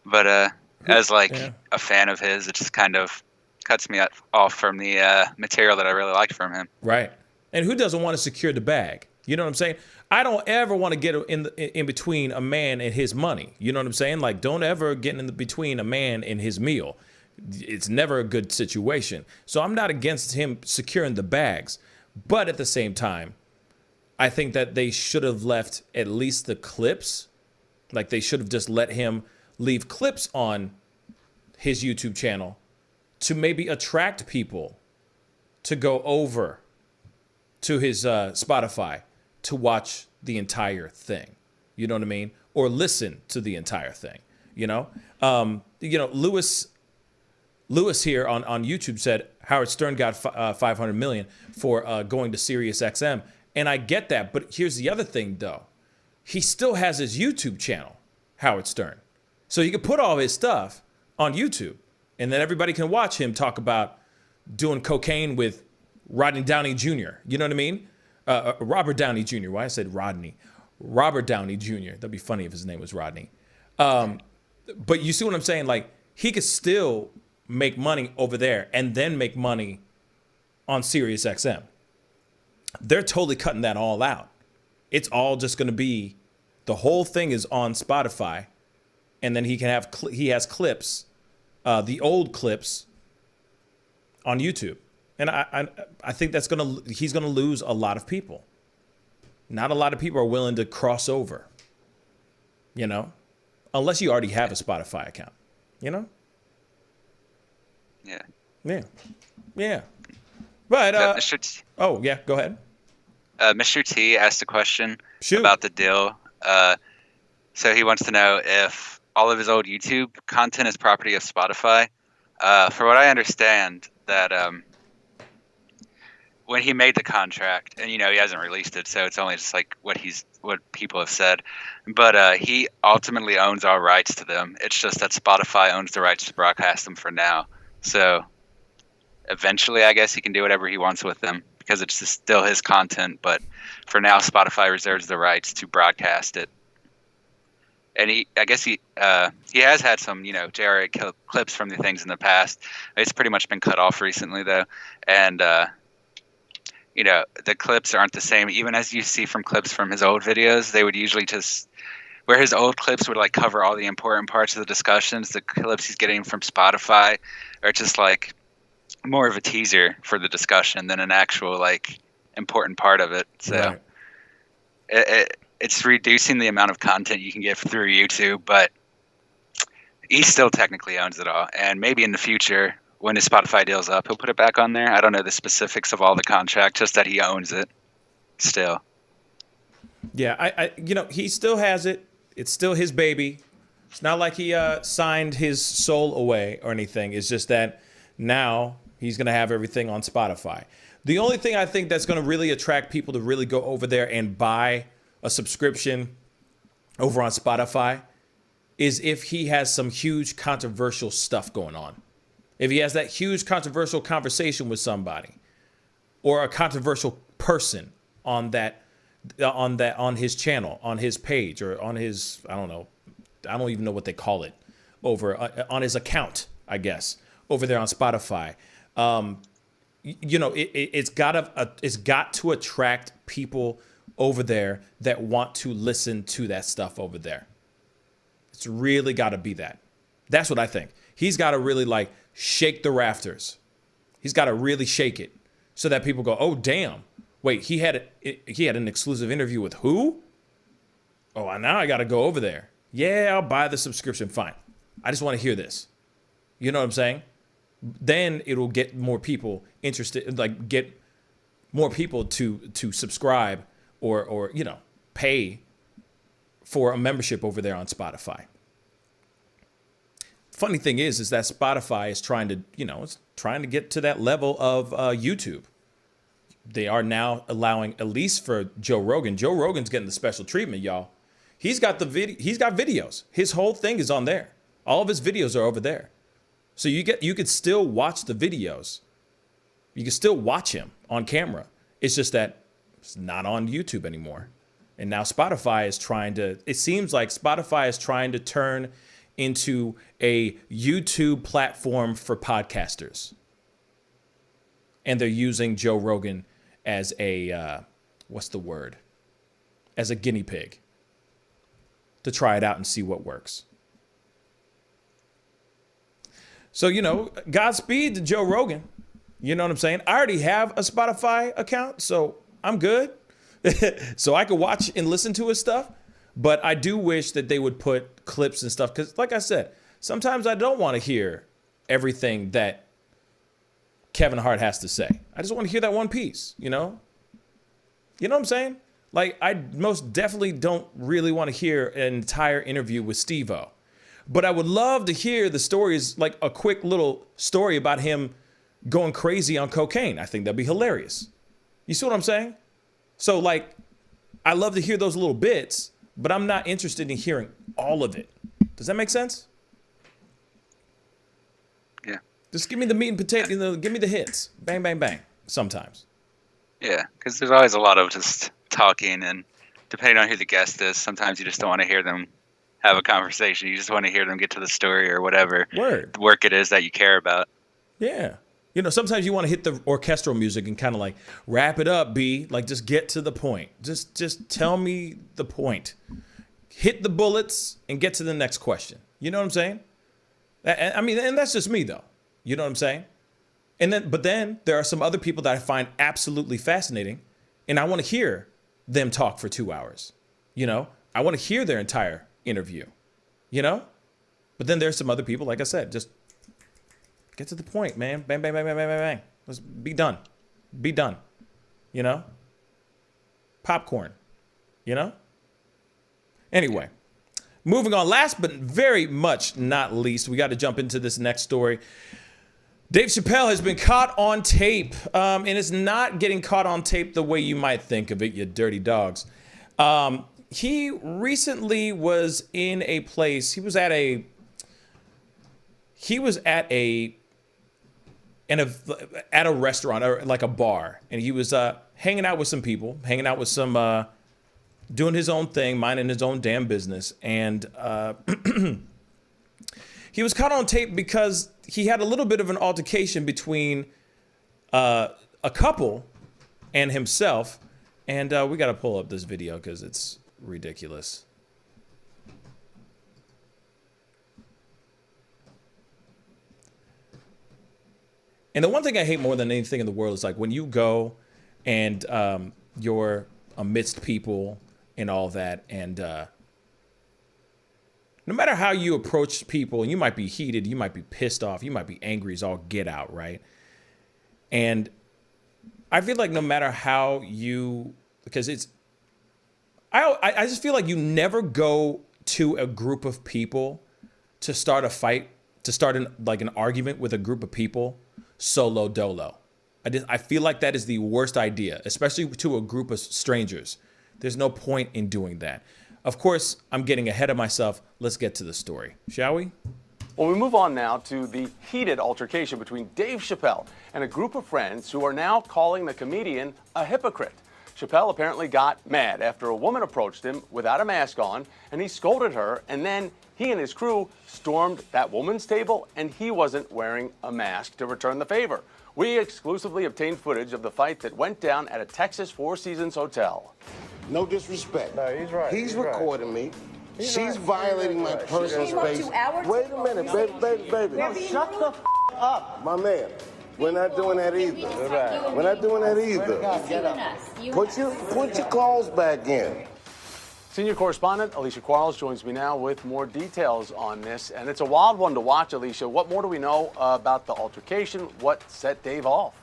But, as like a fan of his, it's just kind of cuts me off from the material that I really liked from him. Right. And who doesn't want to secure the bag? You know what I'm saying? I don't ever want to get in between a man and his money. You know what I'm saying? Like, don't ever get in between a man and his meal. It's never a good situation. So I'm not against him securing the bags. But at the same time, I think that they should have left at least the clips. Like, they should have just let him leave clips on his YouTube channel to maybe attract people to go over to his Spotify to watch the entire thing. You know what I mean? Or listen to the entire thing. You know, Lewis here on YouTube said Howard Stern got $500 million for going to Sirius XM. And I get that. But here's the other thing, though. He still has his YouTube channel, Howard Stern. So you can put all his stuff on YouTube. And then everybody can watch him talk about doing cocaine with Rodney Downey Jr. You know what I mean? Robert Downey Jr. Why I said Rodney? Robert Downey Jr. That'd be funny if his name was Rodney. But you see what I'm saying? Like, he could still make money over there and then make money on Sirius XM. They're totally cutting that all out. It's all just going to be, the whole thing is on Spotify, and then he can have he has clips, the old clips, on YouTube. And I think he's gonna lose a lot of people. Not a lot of people are willing to cross over. You know, unless you already have a Spotify account. You know. Yeah. Yeah. Yeah. But oh yeah, go ahead. Mr. T asked a question Shoot. about the deal. So he wants to know if all of his old YouTube content is property of Spotify. For what I understand, that when he made the contract, and he hasn't released it, so it's only just like what people have said. But he ultimately owns all rights to them. It's just that Spotify owns the rights to broadcast them for now. So eventually, I guess he can do whatever he wants with them because it's still his content. But for now, Spotify reserves the rights to broadcast it. And I guess he has had some, JRA clips from the things in the past. It's pretty much been cut off recently, though. And, the clips aren't the same. Even as you see from clips from his old videos, they would usually just, where his old clips would like cover all the important parts of the discussions, the clips he's getting from Spotify are just like more of a teaser for the discussion than an actual like important part of it. So it's reducing the amount of content you can get through YouTube, but he still technically owns it all. And maybe in the future, when his Spotify deal's up, he'll put it back on there. I don't know the specifics of all the contract, just that he owns it still. Yeah, he still has it. It's still his baby. It's not like he signed his soul away or anything. It's just that now he's going to have everything on Spotify. The only thing I think that's going to really attract people to really go over there and buy a subscription over on Spotify is if he has some huge controversial stuff going on. If he has that huge controversial conversation with somebody or a controversial person on his channel, on his page, or on his, I don't even know what they call it, over on his account, I guess, over there on Spotify. It's got to attract people over there that want to listen to that stuff over there. It's really got to be that. That's what I think. He's got to really like shake the rafters. He's got to really shake it so that people go, oh, damn. Wait, he had an exclusive interview with who? Oh, now I got to go over there. Yeah, I'll buy the subscription. Fine. I just want to hear this. You know what I'm saying? Then it'll get more people interested, like get more people to subscribe or pay for a membership over there on Spotify. Funny thing is that Spotify is trying to get to that level of YouTube. They are now allowing, at least for Joe Rogan. Joe Rogan's getting the special treatment, y'all. He's got videos. His whole thing is on there. All of his videos are over there. So you could still watch the videos. You can still watch him on camera. It's just that it's not on YouTube anymore. And now Spotify is it seems like Spotify is trying to turn into a YouTube platform for podcasters. and they're using Joe Rogan as a, what's the word? As a guinea pig to try it out and see what works. So, you know, Godspeed to Joe Rogan. You know what I'm saying? I already have a Spotify account, so I'm good. So I could watch and listen to his stuff. But I do wish that they would put clips and stuff. Because like I said, sometimes I don't want to hear everything that Kevin Hart has to say. I just want to hear that one piece, you know? You know what I'm saying? Like, I most definitely don't really want to hear an entire interview with Steve-O. But I would love to hear the stories, like a quick little story about him going crazy on cocaine. I think that'd be hilarious. You see what I'm saying? So, like, I love to hear those little bits, but I'm not interested in hearing all of it. Does that make sense? Yeah. Just give me the meat and potato, you know, give me the hits. Bang, bang, bang. Sometimes. Yeah, because there's always a lot of just talking, and depending on who the guest is, sometimes you just don't want to hear them have a conversation. You just want to hear them get to the story or whatever work it is that you care about. Yeah. You know, sometimes you want to hit the orchestral music and kind of like wrap it up, B. Like, just get to the point. Just tell me the point. Hit the bullets and get to the next question. You know what I'm saying? I mean, and that's just me, though. You know what I'm saying? But then there are some other people that I find absolutely fascinating, and I want to hear them talk for 2 hours. You know, I want to hear their entire interview. You know? But then there's some other people, like I said, just get to the point, man. Bang, bang, bang, bang, bang, bang, bang. Let's be done. Be done. You know? Popcorn. You know? Anyway, moving on. Last but very much not least, we got to jump into this next story. Dave Chappelle has been caught on tape, and it's not getting caught on tape the way you might think of it, you dirty dogs. He recently was in a place. He was at a restaurant, or like a bar, and he was hanging out with some people, doing his own thing, minding his own damn business, and he was caught on tape because he had a little bit of an altercation between a couple and himself, and we got to pull up this video because it's ridiculous. And the one thing I hate more than anything in the world is like when you go and you're amidst people and all that, and no matter how you approach people, and you might be heated, you might be pissed off, you might be angry as all get out, right? And I feel like no matter how you, because it's, I just feel like you never go to a group of people to start a fight, to start an argument with a group of people solo dolo. I feel like that is the worst idea, especially to a group of strangers. There's no point in doing that. Of course, I'm getting ahead of myself. Let's get to the story, shall we? Well, we move on now to the heated altercation between Dave Chappelle and a group of friends who are now calling the comedian a hypocrite. Chappelle apparently got mad after a woman approached him without a mask on, and he scolded her, and then he and his crew stormed that woman's table, and he wasn't wearing a mask to return the favor. We exclusively obtained footage of the fight that went down at a Texas Four Seasons hotel. No disrespect. No, he's right. He's recording me. She's violating my personal space. Wait a minute, baby. No, shut the up. My man, we're not doing that either. We're not doing that either. Put your clothes back in. Senior correspondent Alicia Quarles joins me now with more details on this, and it's a wild one to watch, Alicia. What more do we know about the altercation? What set Dave off?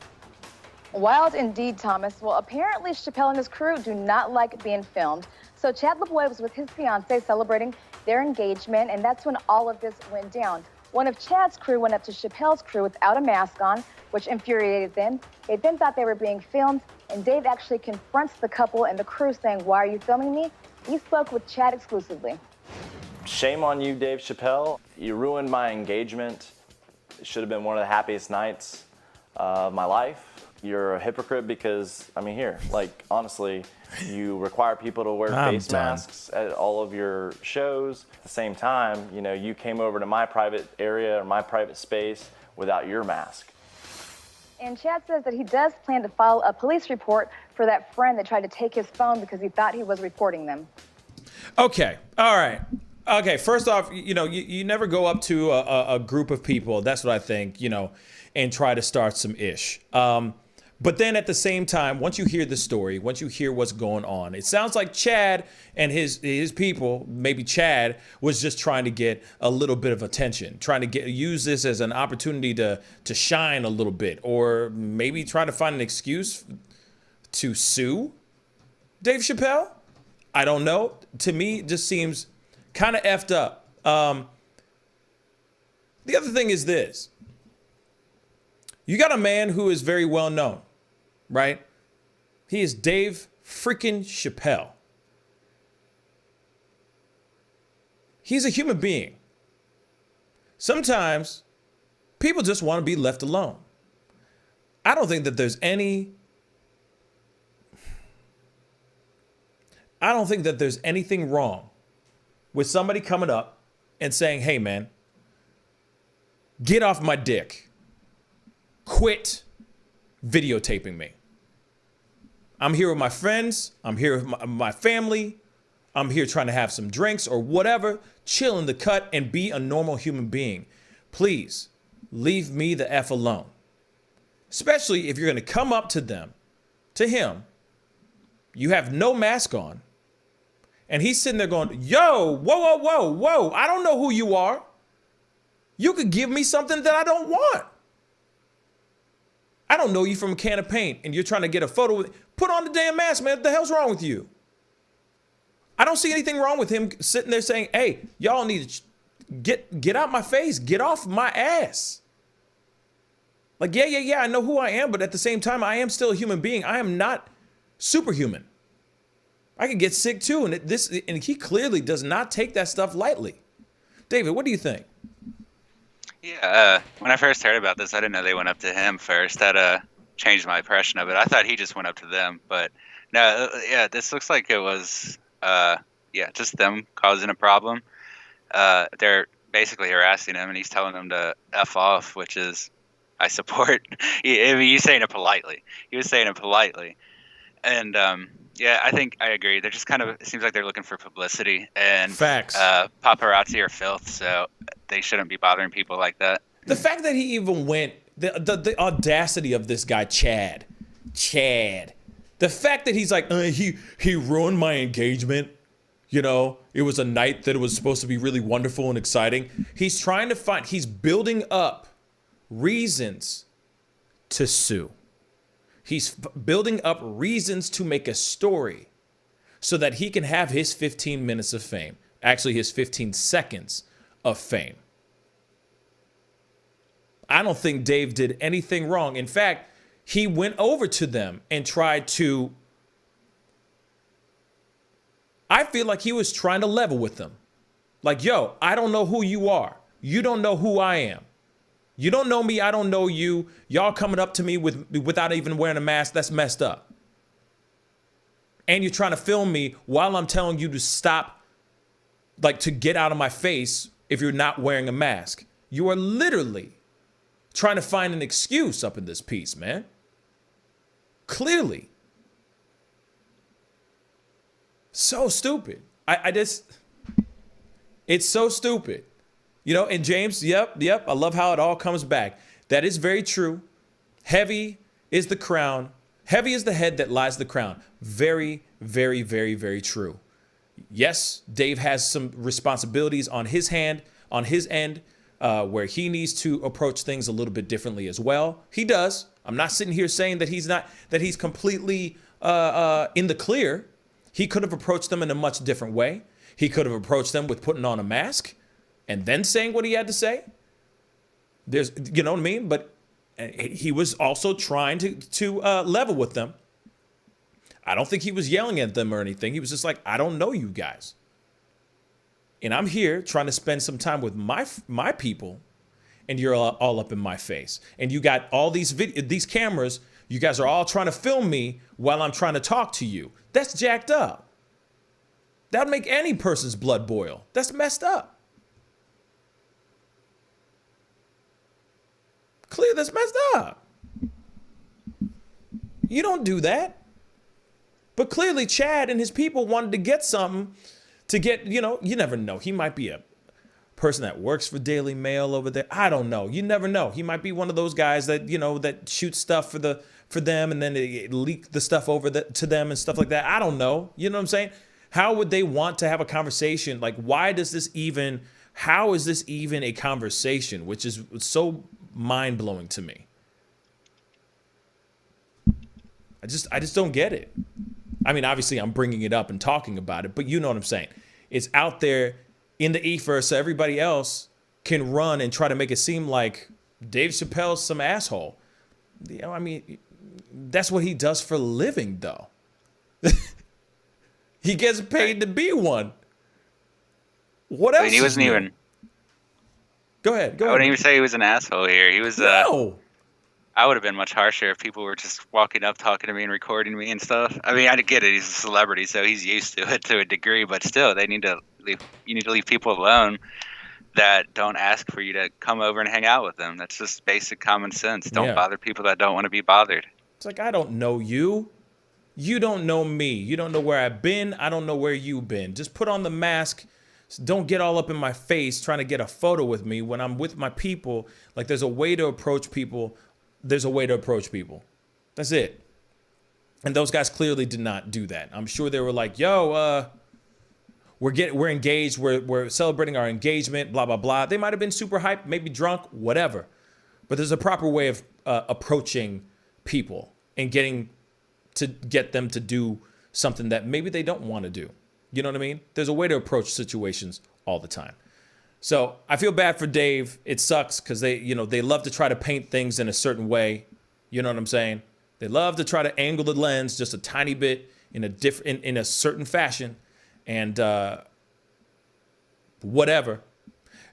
Wild indeed, Thomas. Well, apparently Chappelle and his crew do not like being filmed. So Chad LaBoy was with his fiancee celebrating their engagement, and that's when all of this went down. One of Chad's crew went up to Chappelle's crew without a mask on, which infuriated them. They then thought they were being filmed, and Dave actually confronts the couple and the crew saying, "Why are you filming me?" He spoke with Chad exclusively. Shame on you, Dave Chappelle. You ruined my engagement. It should have been one of the happiest nights of my life. You're a hypocrite because, I mean, here, like, honestly, you require people to wear face masks at all of your shows. At the same time, you know, you came over to my private area or my private space without your mask. And Chad says that he does plan to file a police report for that friend that tried to take his phone because he thought he was reporting them. Okay. All right. Okay. First off, you never go up to a group of people. That's what I think, and try to start some ish. But then at the same time, once you hear the story, once you hear what's going on, it sounds like Chad and his people, maybe Chad, was just trying to get a little bit of attention, trying to use this as an opportunity to shine a little bit, or maybe try to find an excuse to sue Dave Chappelle. I don't know. To me, it just seems kind of effed up. The other thing is this. You got a man who is very well known, right? He is Dave freaking Chappelle. He's a human being. Sometimes people just want to be left alone. I don't think that there's anything wrong with somebody coming up and saying, hey, man, get off my dick. Quit videotaping me. I'm here with my friends. I'm here with my family. I'm here trying to have some drinks or whatever. Chill in the cut and be a normal human being. Please leave me the F alone. Especially if you're going to come up to him. You have no mask on. And he's sitting there going, yo, whoa. I don't know who you are. You could give me something that I don't want. I don't know you from a can of paint, and you're trying to get a photo with. Put on the damn mask, man. What the hell's wrong with you? I don't see anything wrong with him sitting there saying, hey, y'all need to get out my face. Get off my ass. Like, yeah, I know who I am, but at the same time, I am still a human being. I am not superhuman. I could get sick too, and he clearly does not take that stuff lightly. David, what do you think? Yeah, when I first heard about this, I didn't know they went up to him first. That changed my impression of it. I thought he just went up to them, but no, yeah, this looks like it was, just them causing a problem. They're basically harassing him, and he's telling them to F off, which is, I support. He's saying it politely. He was saying it politely. And, I think I agree. They're just it seems like they're looking for publicity, and facts. Paparazzi are filth, so they shouldn't be bothering people like that. The fact that he even went, the audacity of this guy, Chad. The fact that he's like, he ruined my engagement. It was a night that it was supposed to be really wonderful and exciting. He's building up reasons to sue. He's building up reasons to make a story so that he can have his 15 minutes of fame. Actually, his 15 seconds of fame. I don't think Dave did anything wrong. In fact, he went over to them and tried to... I feel like he was trying to level with them. Like, yo, I don't know who you are. You don't know who I am. You don't know me, I don't know you. Y'all coming up to me without even wearing a mask, that's messed up. And you're trying to film me while I'm telling you to stop, to get out of my face if you're not wearing a mask. You are literally trying to find an excuse up in this piece, man. Clearly. So stupid. It's so stupid. And James, yep, I love how it all comes back. That is very true. Heavy is the crown. Heavy is the head that lies the crown. Very, very, very, very true. Yes, Dave has some responsibilities on his end, where he needs to approach things a little bit differently as well. He does. I'm not sitting here saying that he's completely in the clear. He could have approached them in a much different way. He could have approached them with putting on a mask and then saying what he had to say. You know what I mean? But he was also trying to level with them. I don't think he was yelling at them or anything. He was just like, I don't know you guys. And I'm here trying to spend some time with my people, and you're all up in my face. And you got all these cameras. You guys are all trying to film me while I'm trying to talk to you. That's jacked up. That would make any person's blood boil. That's messed up. Clear, that's messed up. You don't do that. But clearly Chad and his people wanted to get something to get, you never know. He might be a person that works for Daily Mail over there. I don't know. You never know. He might be one of those guys that, that shoots stuff for them and then they leak the stuff over to them and stuff like that. I don't know. You know what I'm saying? How would they want to have a conversation? Like, how is this even a conversation? Which is so mind-blowing to me. I just don't get it. I mean, obviously I'm bringing it up and talking about it, but you know what I'm saying. It's out there in the ether so everybody else can run and try to make it seem like Dave Chappelle's some asshole. I mean, that's what he does for a living, though. He gets paid to be one. What else? He wasn't even. Go ahead. I wouldn't even say he was an asshole here. He was. No. I would have been much harsher if people were just walking up, talking to me, and recording me and stuff. I mean, I get it. He's a celebrity, so he's used to it to a degree. But still, you need to leave people alone that don't ask for you to come over and hang out with them. That's just basic common sense. Don't bother people that don't want to be bothered. It's like, I don't know you. You don't know me. You don't know where I've been. I don't know where you've been. Just put on the mask. Don't get all up in my face trying to get a photo with me when I'm with my people. Like, there's a way to approach people. There's a way to approach people. That's it. And those guys clearly did not do that. I'm sure they were like, yo, we're engaged. We're celebrating our engagement, blah, blah, blah. They might have been super hyped, maybe drunk, whatever. But there's a proper way of approaching people and get them to do something that maybe they don't want to do. You know what I mean? There's a way to approach situations all the time. So I feel bad for Dave. It sucks because they love to try to paint things in a certain way. You know what I'm saying? They love to try to angle the lens just a tiny bit in a certain fashion, and whatever.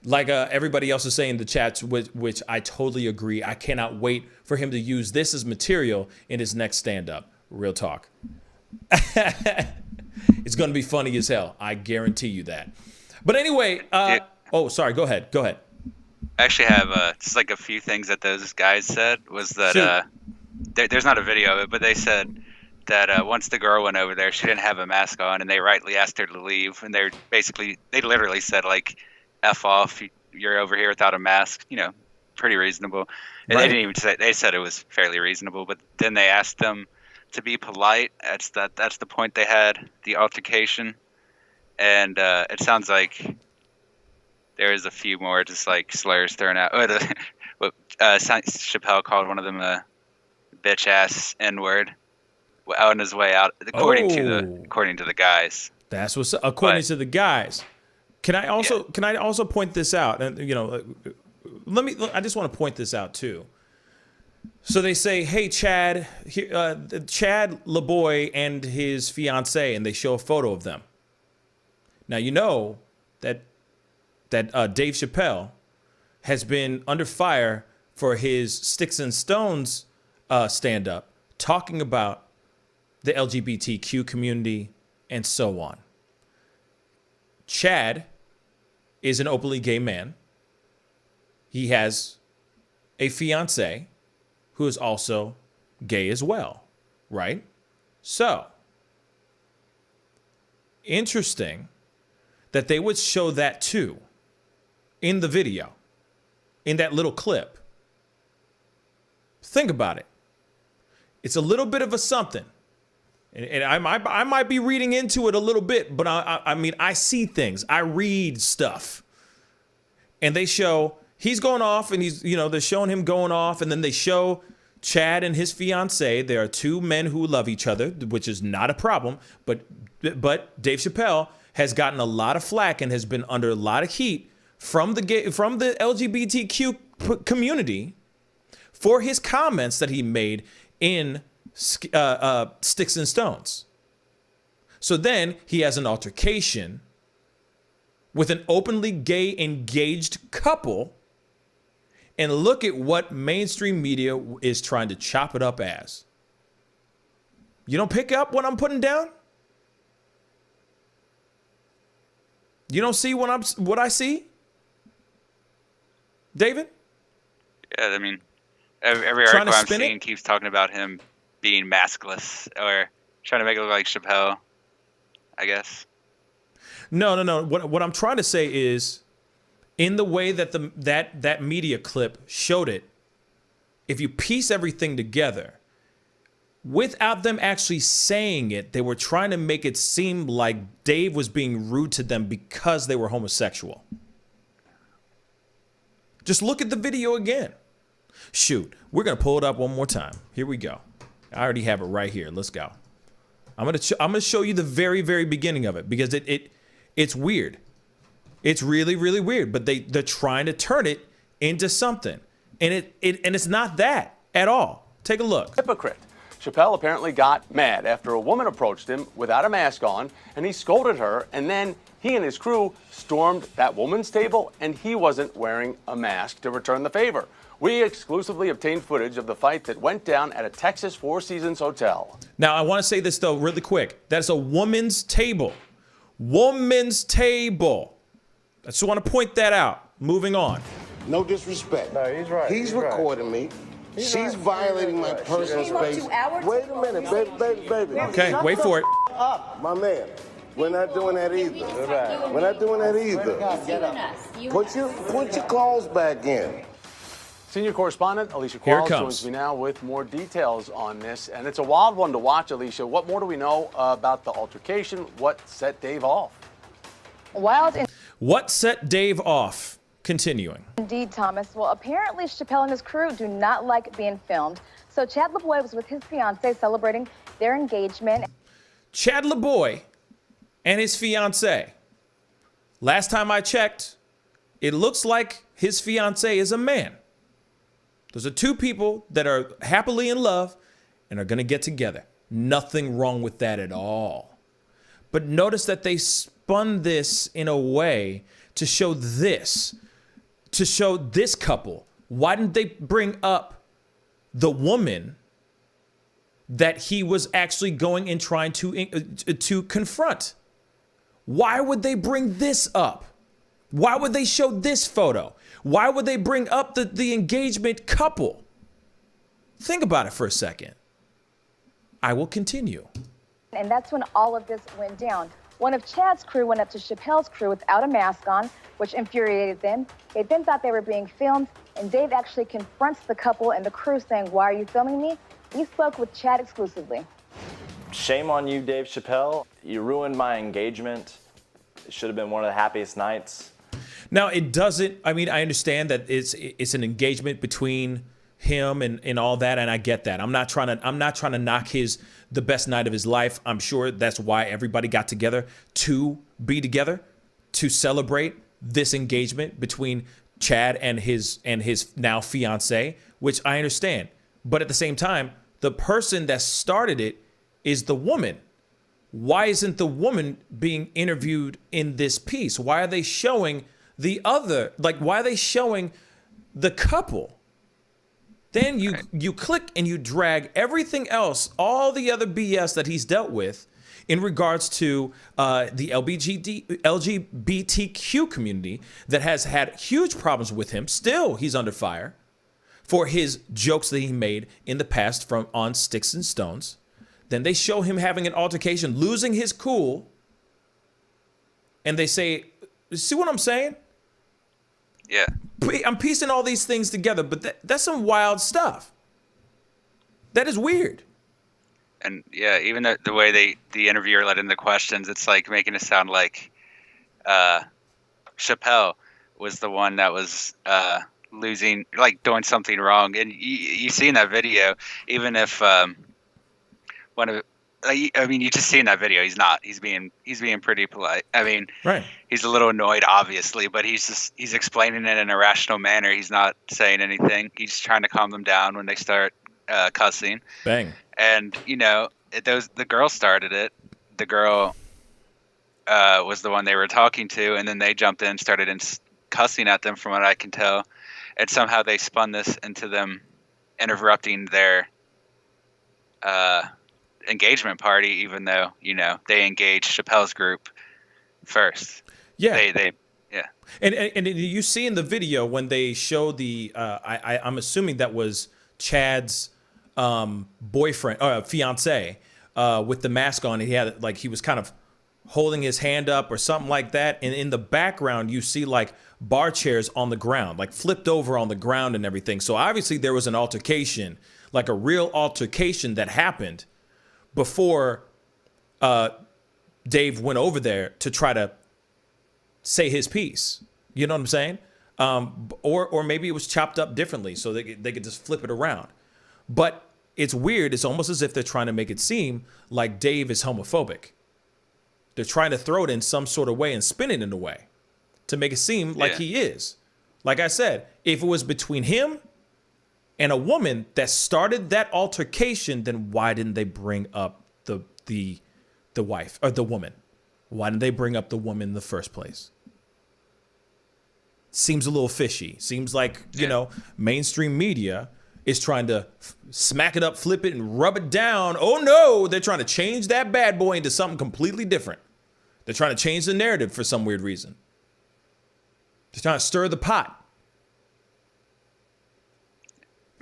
Like everybody else is saying in the chats, which I totally agree. I cannot wait for him to use this as material in his next stand-up. Real talk. It's going to be funny as hell. I guarantee you that. But anyway, oh, sorry. Go ahead. I actually have just like a few things that those guys said was that there's not a video of it, but they said that once the girl went over there, she didn't have a mask on, and they rightly asked her to leave. And they literally said, like, F off, you're over here without a mask. Pretty reasonable. And Right. they didn't even say, they said it was fairly reasonable, but then they asked them to be polite. That's the point they had, the altercation. And it sounds like there is a few more just like slurs thrown out. Chappelle called one of them a bitch ass N-word on his way out, according to the guys. That's what's according to the guys. Can I also point this out? And I just want to point this out too. So they say, hey, Chad LaBoy and his fiance, and they show a photo of them. Now, you know that Dave Chappelle has been under fire for his Sticks and Stones stand-up, talking about the LGBTQ community and so on. Chad is an openly gay man. He has a fiance who is also gay as well, right? So, interesting that they would show that too in the video, in that little clip. Think about it. It's a little bit of a something. And I might be reading into it a little bit, but I mean, I see things. I read stuff. And they show he's going off, and they're showing him going off, and then they show Chad and his fiance. There are two men who love each other, which is not a problem. But Dave Chappelle has gotten a lot of flack and has been under a lot of heat from the LGBTQ community for his comments that he made in Sticks and Stones. So then he has an altercation with an openly gay engaged couple, and look at what mainstream media is trying to chop it up as. You don't pick up what I'm putting down? You don't see what I see? David? Yeah, I mean, every article I'm seeing keeps talking about him being maskless or trying to make it look like Chappelle, I guess. No. What I'm trying to say is, in the way that that media clip showed it, if you piece everything together, without them actually saying it, they were trying to make it seem like Dave was being rude to them because they were homosexual. Just look at the video again. Shoot, we're gonna pull it up one more time. Here we go. I already have it right here. Let's go. I'm gonna show you the very, very beginning of it because it's weird. It's really, really weird. But they're trying to turn it into something, and it's not that at all. Take a look. Hypocrite. Chappelle apparently got mad after a woman approached him without a mask on, and he scolded her, and then he and his crew stormed that woman's table, and he wasn't wearing a mask to return the favor. We exclusively obtained footage of the fight that went down at a Texas Four Seasons hotel. Now, I want to say this, though, really quick. That's a woman's table. Woman's table. I just want to point that out. Moving on. No disrespect. No, he's right. He's recording me. She's violating my personal space. Wait a minute, baby. Okay, wait for it. My man, we're not doing that either. We're not doing that either. Put your clothes back in. Senior correspondent Alicia Here it Qualls comes. joins me now with more details on this, and it's a wild one to watch, Alicia. What more do we know about the altercation? What set Dave off? What set Dave off? Continuing. Indeed, Thomas. Well, apparently Chappelle and his crew do not like being filmed. So Chad LaBoy was with his fiancée celebrating their engagement. Chad LaBoy and his fiancée. Last time I checked, it looks like his fiancée is a man. Those are two people that are happily in love and are going to get together. Nothing wrong with that at all. But notice that they spun this in a way to show this couple. Why didn't they bring up the woman that he was actually going and trying to confront? Why would they bring this up? Why would they show this photo? Why would they bring up the engagement couple? Think about it for a second. I will continue. And that's when all of this went down. One of Chad's crew went up to Chappelle's crew without a mask on, which infuriated them. They then thought they were being filmed, and Dave actually confronts the couple and the crew saying, "Why are you filming me?" We spoke with Chad exclusively. Shame on you, Dave Chappelle. You ruined my engagement. It should have been one of the happiest nights. Now, it doesn't, I mean, I understand that it's an engagement between him and all that, and I get that. I'm not trying to knock the best night of his life. I'm sure that's why everybody got together to be together, to celebrate this engagement between Chad and his now fiancée, which I understand. But at the same time, the person that started it is the woman. Why isn't the woman being interviewed in this piece? Why are they showing why are they showing the couple? Then you click and you drag everything else, all the other BS that he's dealt with in regards to the LGBTQ community that has had huge problems with him. Still, he's under fire for his jokes that he made in the past on Sticks and Stones. Then they show him having an altercation, losing his cool. And they say, see what I'm saying? Yeah. I'm piecing all these things together, but that's some wild stuff. That is weird. And yeah, even the way the interviewer let in the questions, it's like making it sound like Chappelle was the one that was losing, like doing something wrong. And you see in that video, even if you just see in that video, he's being pretty polite. I mean, right. He's a little annoyed, obviously, but he's explaining it in a rational manner. He's not saying anything. He's trying to calm them down when they start cussing. Bang. And the girl started it. The girl was the one they were talking to, and then they jumped in, started cussing at them, from what I can tell, and somehow they spun this into them interrupting their engagement party, even though they engaged Chappelle's group first. Yeah, yeah. And you see in the video when they show the I'm assuming that was Chad's boyfriend, fiance, with the mask on. And he was kind of holding his hand up or something like that. And in the background, you see like bar chairs on the ground, like flipped over on the ground and everything. So obviously there was an altercation, like a real altercation that happened before Dave went over there to try to say his piece. You know what I'm saying? Or maybe it was chopped up differently so they could just flip it around. But it's weird. It's almost as if they're trying to make it seem like Dave is homophobic. They're trying to throw it in some sort of way and spin it in a way to make it seem like he is. Like I said, if it was between him and a woman that started that altercation, then why didn't they bring up the wife or the woman? Why didn't they bring up the woman in the first place? Seems a little fishy. Seems like, you know, mainstream media is trying to smack it up, flip it, and rub it down. Oh no, they're trying to change that bad boy into something completely different. They're trying to change the narrative for some weird reason. They're trying to stir the pot.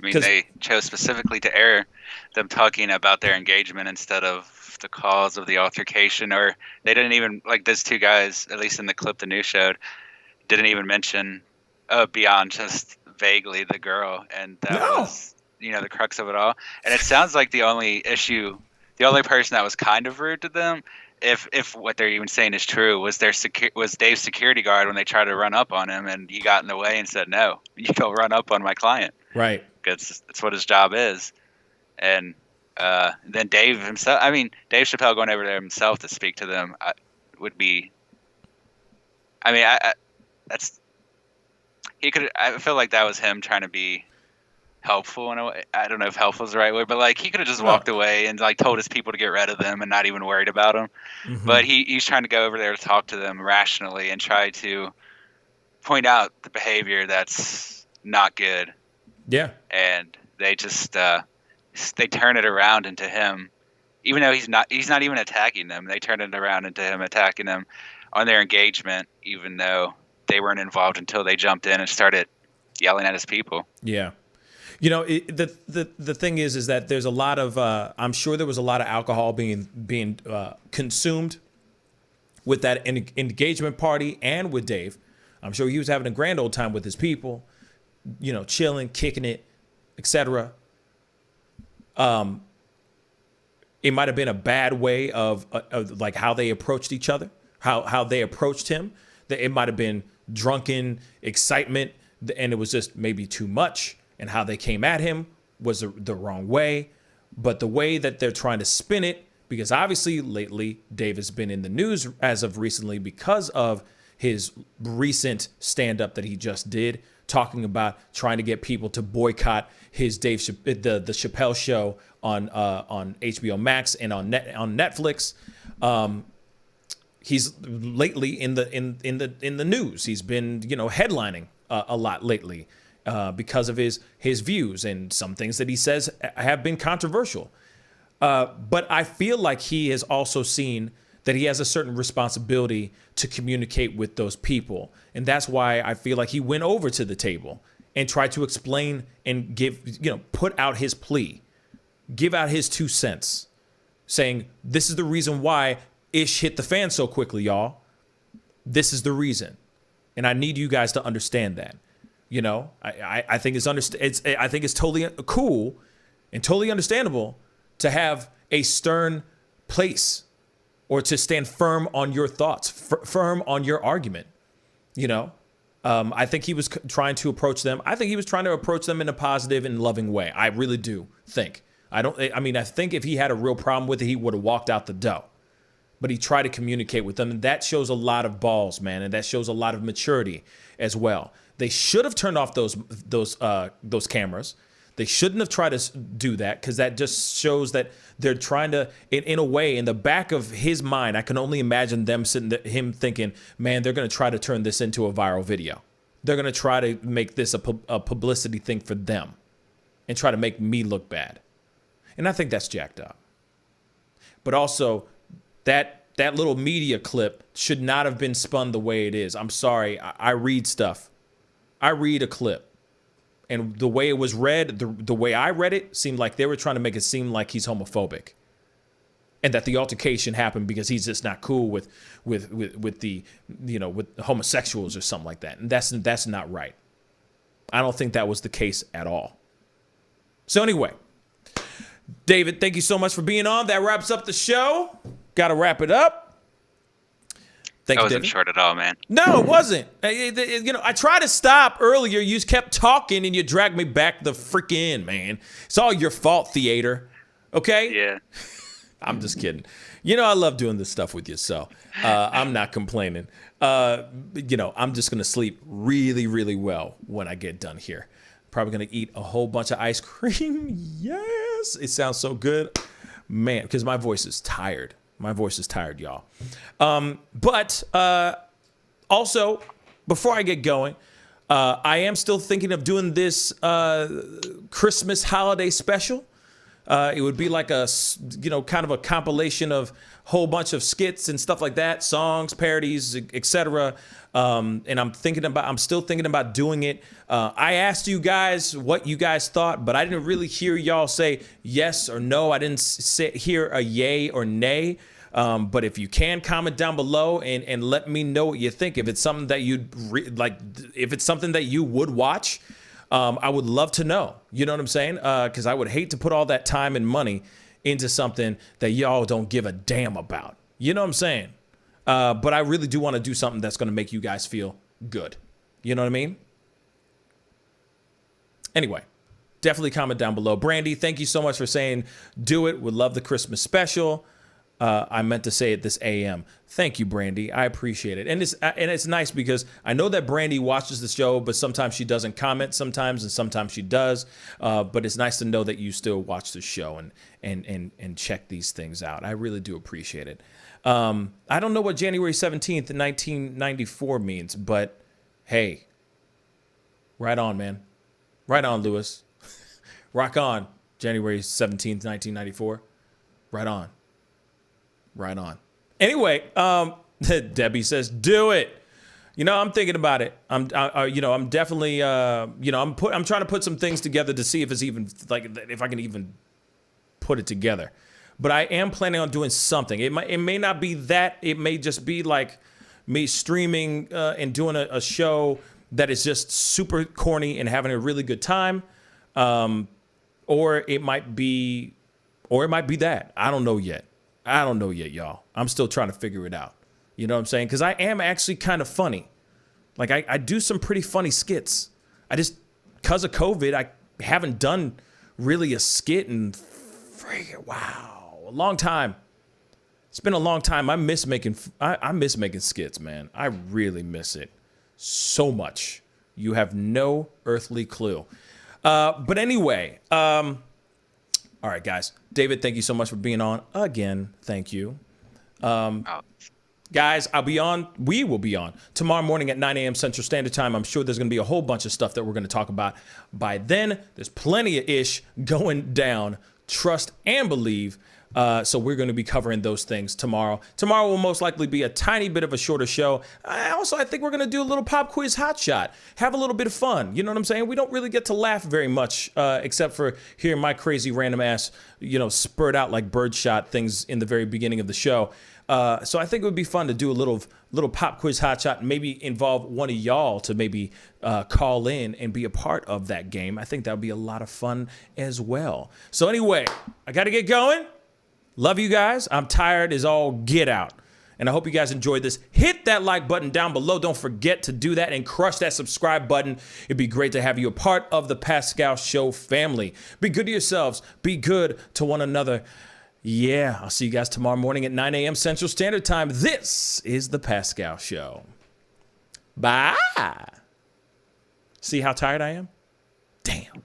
I mean, they chose specifically to air them talking about their engagement instead of the cause of the altercation, or they didn't even, like those two guys, at least in the clip the news showed, didn't even mention beyond just vaguely the girl, and that was, you know, the crux of it all. And it sounds like the only person that was kind of rude to them, if what they're even saying is true, was was Dave's security guard when they tried to run up on him, and he got in the way and said, "No, you don't run up on my client." Right. Because that's what his job is. And then Dave himself, I mean, Dave Chappelle going over there himself to speak to them would be. I mean, I feel like that was him trying to be helpful in a way. I don't know if helpful is the right word, but like he could have just walked away and like told his people to get rid of them and not even worried about them. Mm-hmm. But he's trying to go over there to talk to them rationally and try to point out the behavior that's not good. Yeah. And they just they turn it around into him, even though he's not even attacking them. They turn it around into him attacking them on their engagement, even though they weren't involved until they jumped in and started yelling at his people. Yeah. You know, the thing is that there's a lot of I'm sure there was a lot of alcohol being consumed with that engagement party and with Dave. I'm sure he was having a grand old time with his people, you know, chilling, kicking it, etc. It might have been a bad way of like how they approached each other, how they approached him. It might have been drunken excitement, and it was just maybe too much. And how they came at him was the wrong way. But the way that they're trying to spin it, because obviously lately Dave has been in the news as of recently because of his recent stand-up that he just did, talking about trying to get people to boycott his the Chappelle show on HBO Max and on Netflix. He's lately in the news. He's been, you know, headlining a lot lately. Because of his views, and some things that he says have been controversial. But I feel like he has also seen that he has a certain responsibility to communicate with those people. And that's why I feel like he went over to the table and tried to explain and put out his plea, give out his 2 cents, saying, this is the reason why ish hit the fan so quickly, y'all. This is the reason. And I need you guys to understand that. You know, I think I think it's totally cool and totally understandable to have a stern place or to stand firm on your thoughts, firm on your argument. You know, I think he was trying to approach them. I think he was trying to approach them in a positive and loving way. I really do think. I think if he had a real problem with it, he would have walked out the door. But he tried to communicate with them, and that shows a lot of balls, man, and that shows a lot of maturity as well. They should have turned off those cameras. They shouldn't have tried to do that, because that just shows that they're trying to, in a way, in the back of his mind, I can only imagine him thinking, man, they're going to try to turn this into a viral video. They're going to try to make this a publicity thing for them and try to make me look bad. And I think that's jacked up. But also, that little media clip should not have been spun the way it is. I'm sorry. I read stuff. I read a clip. And the way it was read, the way I read it, seemed like they were trying to make it seem like he's homophobic. And that the altercation happened because he's just not cool with the, you know, with homosexuals or something like that. And that's not right. I don't think that was the case at all. So anyway, David, thank you so much for being on. That wraps up the show. Got to wrap it up. That wasn't short at all, man. No, it wasn't. You know, I tried to stop earlier. You just kept talking and you dragged me back the freak end, man. It's all your fault, theater. Okay? Yeah. I'm just kidding. You know, I love doing this stuff with you, so I'm not complaining. You know, I'm just going to sleep really, really well when I get done here. Probably going to eat a whole bunch of ice cream. Yes. It sounds so good. Man, because my voice is tired. My voice is tired, y'all. But also, before I get going, I am still thinking of doing this Christmas holiday special. It would be like a, you know, kind of a compilation of a whole bunch of skits and stuff like that, songs, parodies, etc. And I'm still thinking about doing it. I asked you guys what you guys thought, but I didn't really hear y'all say yes or no. I didn't hear a yay or nay. But if you can comment down below and let me know what you think, if it's something that you'd if it's something that you would watch, I would love to know. You know what I'm saying? Because I would hate to put all that time and money into something that y'all don't give a damn about. You know what I'm saying? But I really do want to do something that's going to make you guys feel good. You know what I mean? Anyway, definitely comment down below. Brandy, thank you so much for saying do it. Would love the Christmas special. I meant to say it this AM. Thank you, Brandy. I appreciate it. And it's nice because I know that Brandy watches the show, but sometimes she doesn't comment sometimes, and sometimes she does. But it's nice to know that you still watch the show and check these things out. I really do appreciate it. I don't know what January 17th, 1994 means, but hey, right on, man. Right on, Lewis. Rock on, January 17th, 1994. Right on. Right on. Anyway, Debbie says, do it. You know, I'm thinking about it. I'm definitely, you know, I'm trying to put some things together to see if it's even if I can even put it together. But I am planning on doing something. It may not be that. It may just be like me streaming and doing a show that is just super corny and having a really good time. Or it might be that. I don't know yet. Y'all. I'm still trying to figure it out. You know what I'm saying? Because I am actually kind of funny. Like, I do some pretty funny skits. I just, because of COVID, I haven't done really a skit in, a long time. It's been a long time. I miss making skits, man. I really miss it so much. You have no earthly clue. But anyway, all right, guys. David, thank you so much for being on again. Thank you. Guys, we will be on tomorrow morning at 9 a.m. Central Standard Time. I'm sure there's going to be a whole bunch of stuff that we're going to talk about. By then, there's plenty of ish going down. Trust and believe. So we're going to be covering those things tomorrow. Tomorrow will most likely be a tiny bit of a shorter show. I think we're going to do a little pop quiz hot shot. Have a little bit of fun. You know what I'm saying? We don't really get to laugh very much, except for hearing my crazy random ass, you know, spurt out like birdshot things in the very beginning of the show. So I think it would be fun to do a little pop quiz hot shot and maybe involve one of y'all to maybe call in and be a part of that game. I think that would be a lot of fun as well. So anyway, I got to get going. Love you guys. I'm tired as all get out. And I hope you guys enjoyed this. Hit that like button down below. Don't forget to do that and crush that subscribe button. It'd be great to have you a part of the Pascal Show family. Be good to yourselves. Be good to one another. Yeah, I'll see you guys tomorrow morning at 9 a.m. Central Standard Time. This is the Pascal Show. Bye. See how tired I am? Damn.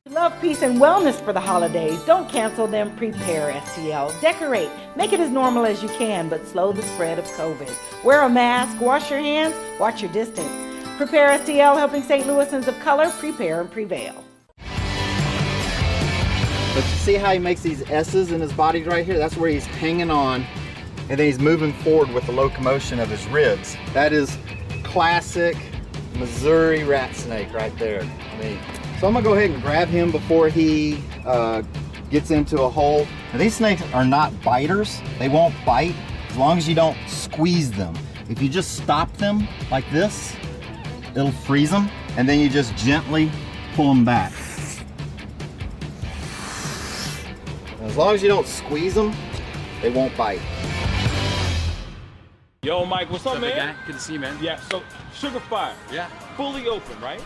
Love, peace, and wellness for the holidays. Don't cancel them. Prepare, STL. Decorate. Make it as normal as you can, but slow the spread of COVID. Wear a mask. Wash your hands. Watch your distance. Prepare, STL, helping St. Louisans of color prepare and prevail. But you see how he makes these S's in his body right here? That's where he's hanging on, and then he's moving forward with the locomotion of his ribs. That is classic Missouri rat snake right there. I mean, So I'm gonna go ahead and grab him before he gets into a hole. Now, these snakes are not biters. They won't bite as long as you don't squeeze them. If you just stop them like this, it'll freeze them, and then you just gently pull them back. As long as you don't squeeze them, they won't bite. Yo, Mike, what's up, man? Guy? Good to see you, man. Yeah, so Sugar Fire. Yeah. Fully open, right?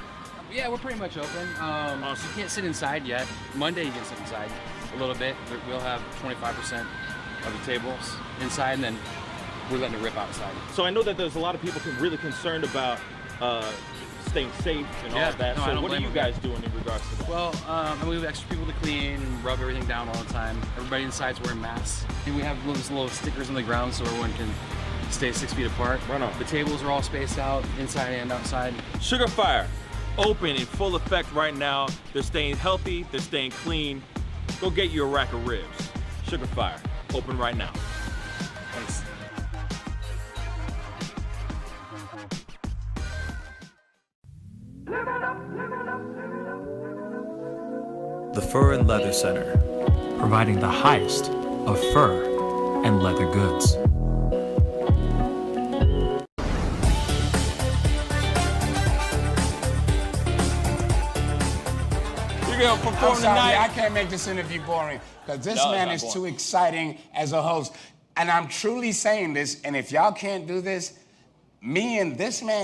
Yeah, we're pretty much open. So you can't sit inside yet. Monday you can sit inside a little bit. We'll have 25% of the tables inside, and then we're letting it rip outside. So I know that there's a lot of people really concerned about staying safe and all of that. No, so what are you guys doing in regards to that? Well, and we have extra people to clean and rub everything down all the time. Everybody inside's wearing masks. And we have little stickers on the ground so everyone can stay 6 feet apart. Right on. The tables are all spaced out, inside and outside. Sugar Fire, open in full effect right now. They're staying healthy, they're staying clean. Go get you a rack of ribs. Sugar Fire, open right now. Thanks. The Fur and Leather Center, providing the highest of fur and leather goods. I'm sorry, I can't make this interview boring because this man is too exciting as a host. And I'm truly saying this, and if y'all can't do this, me and this man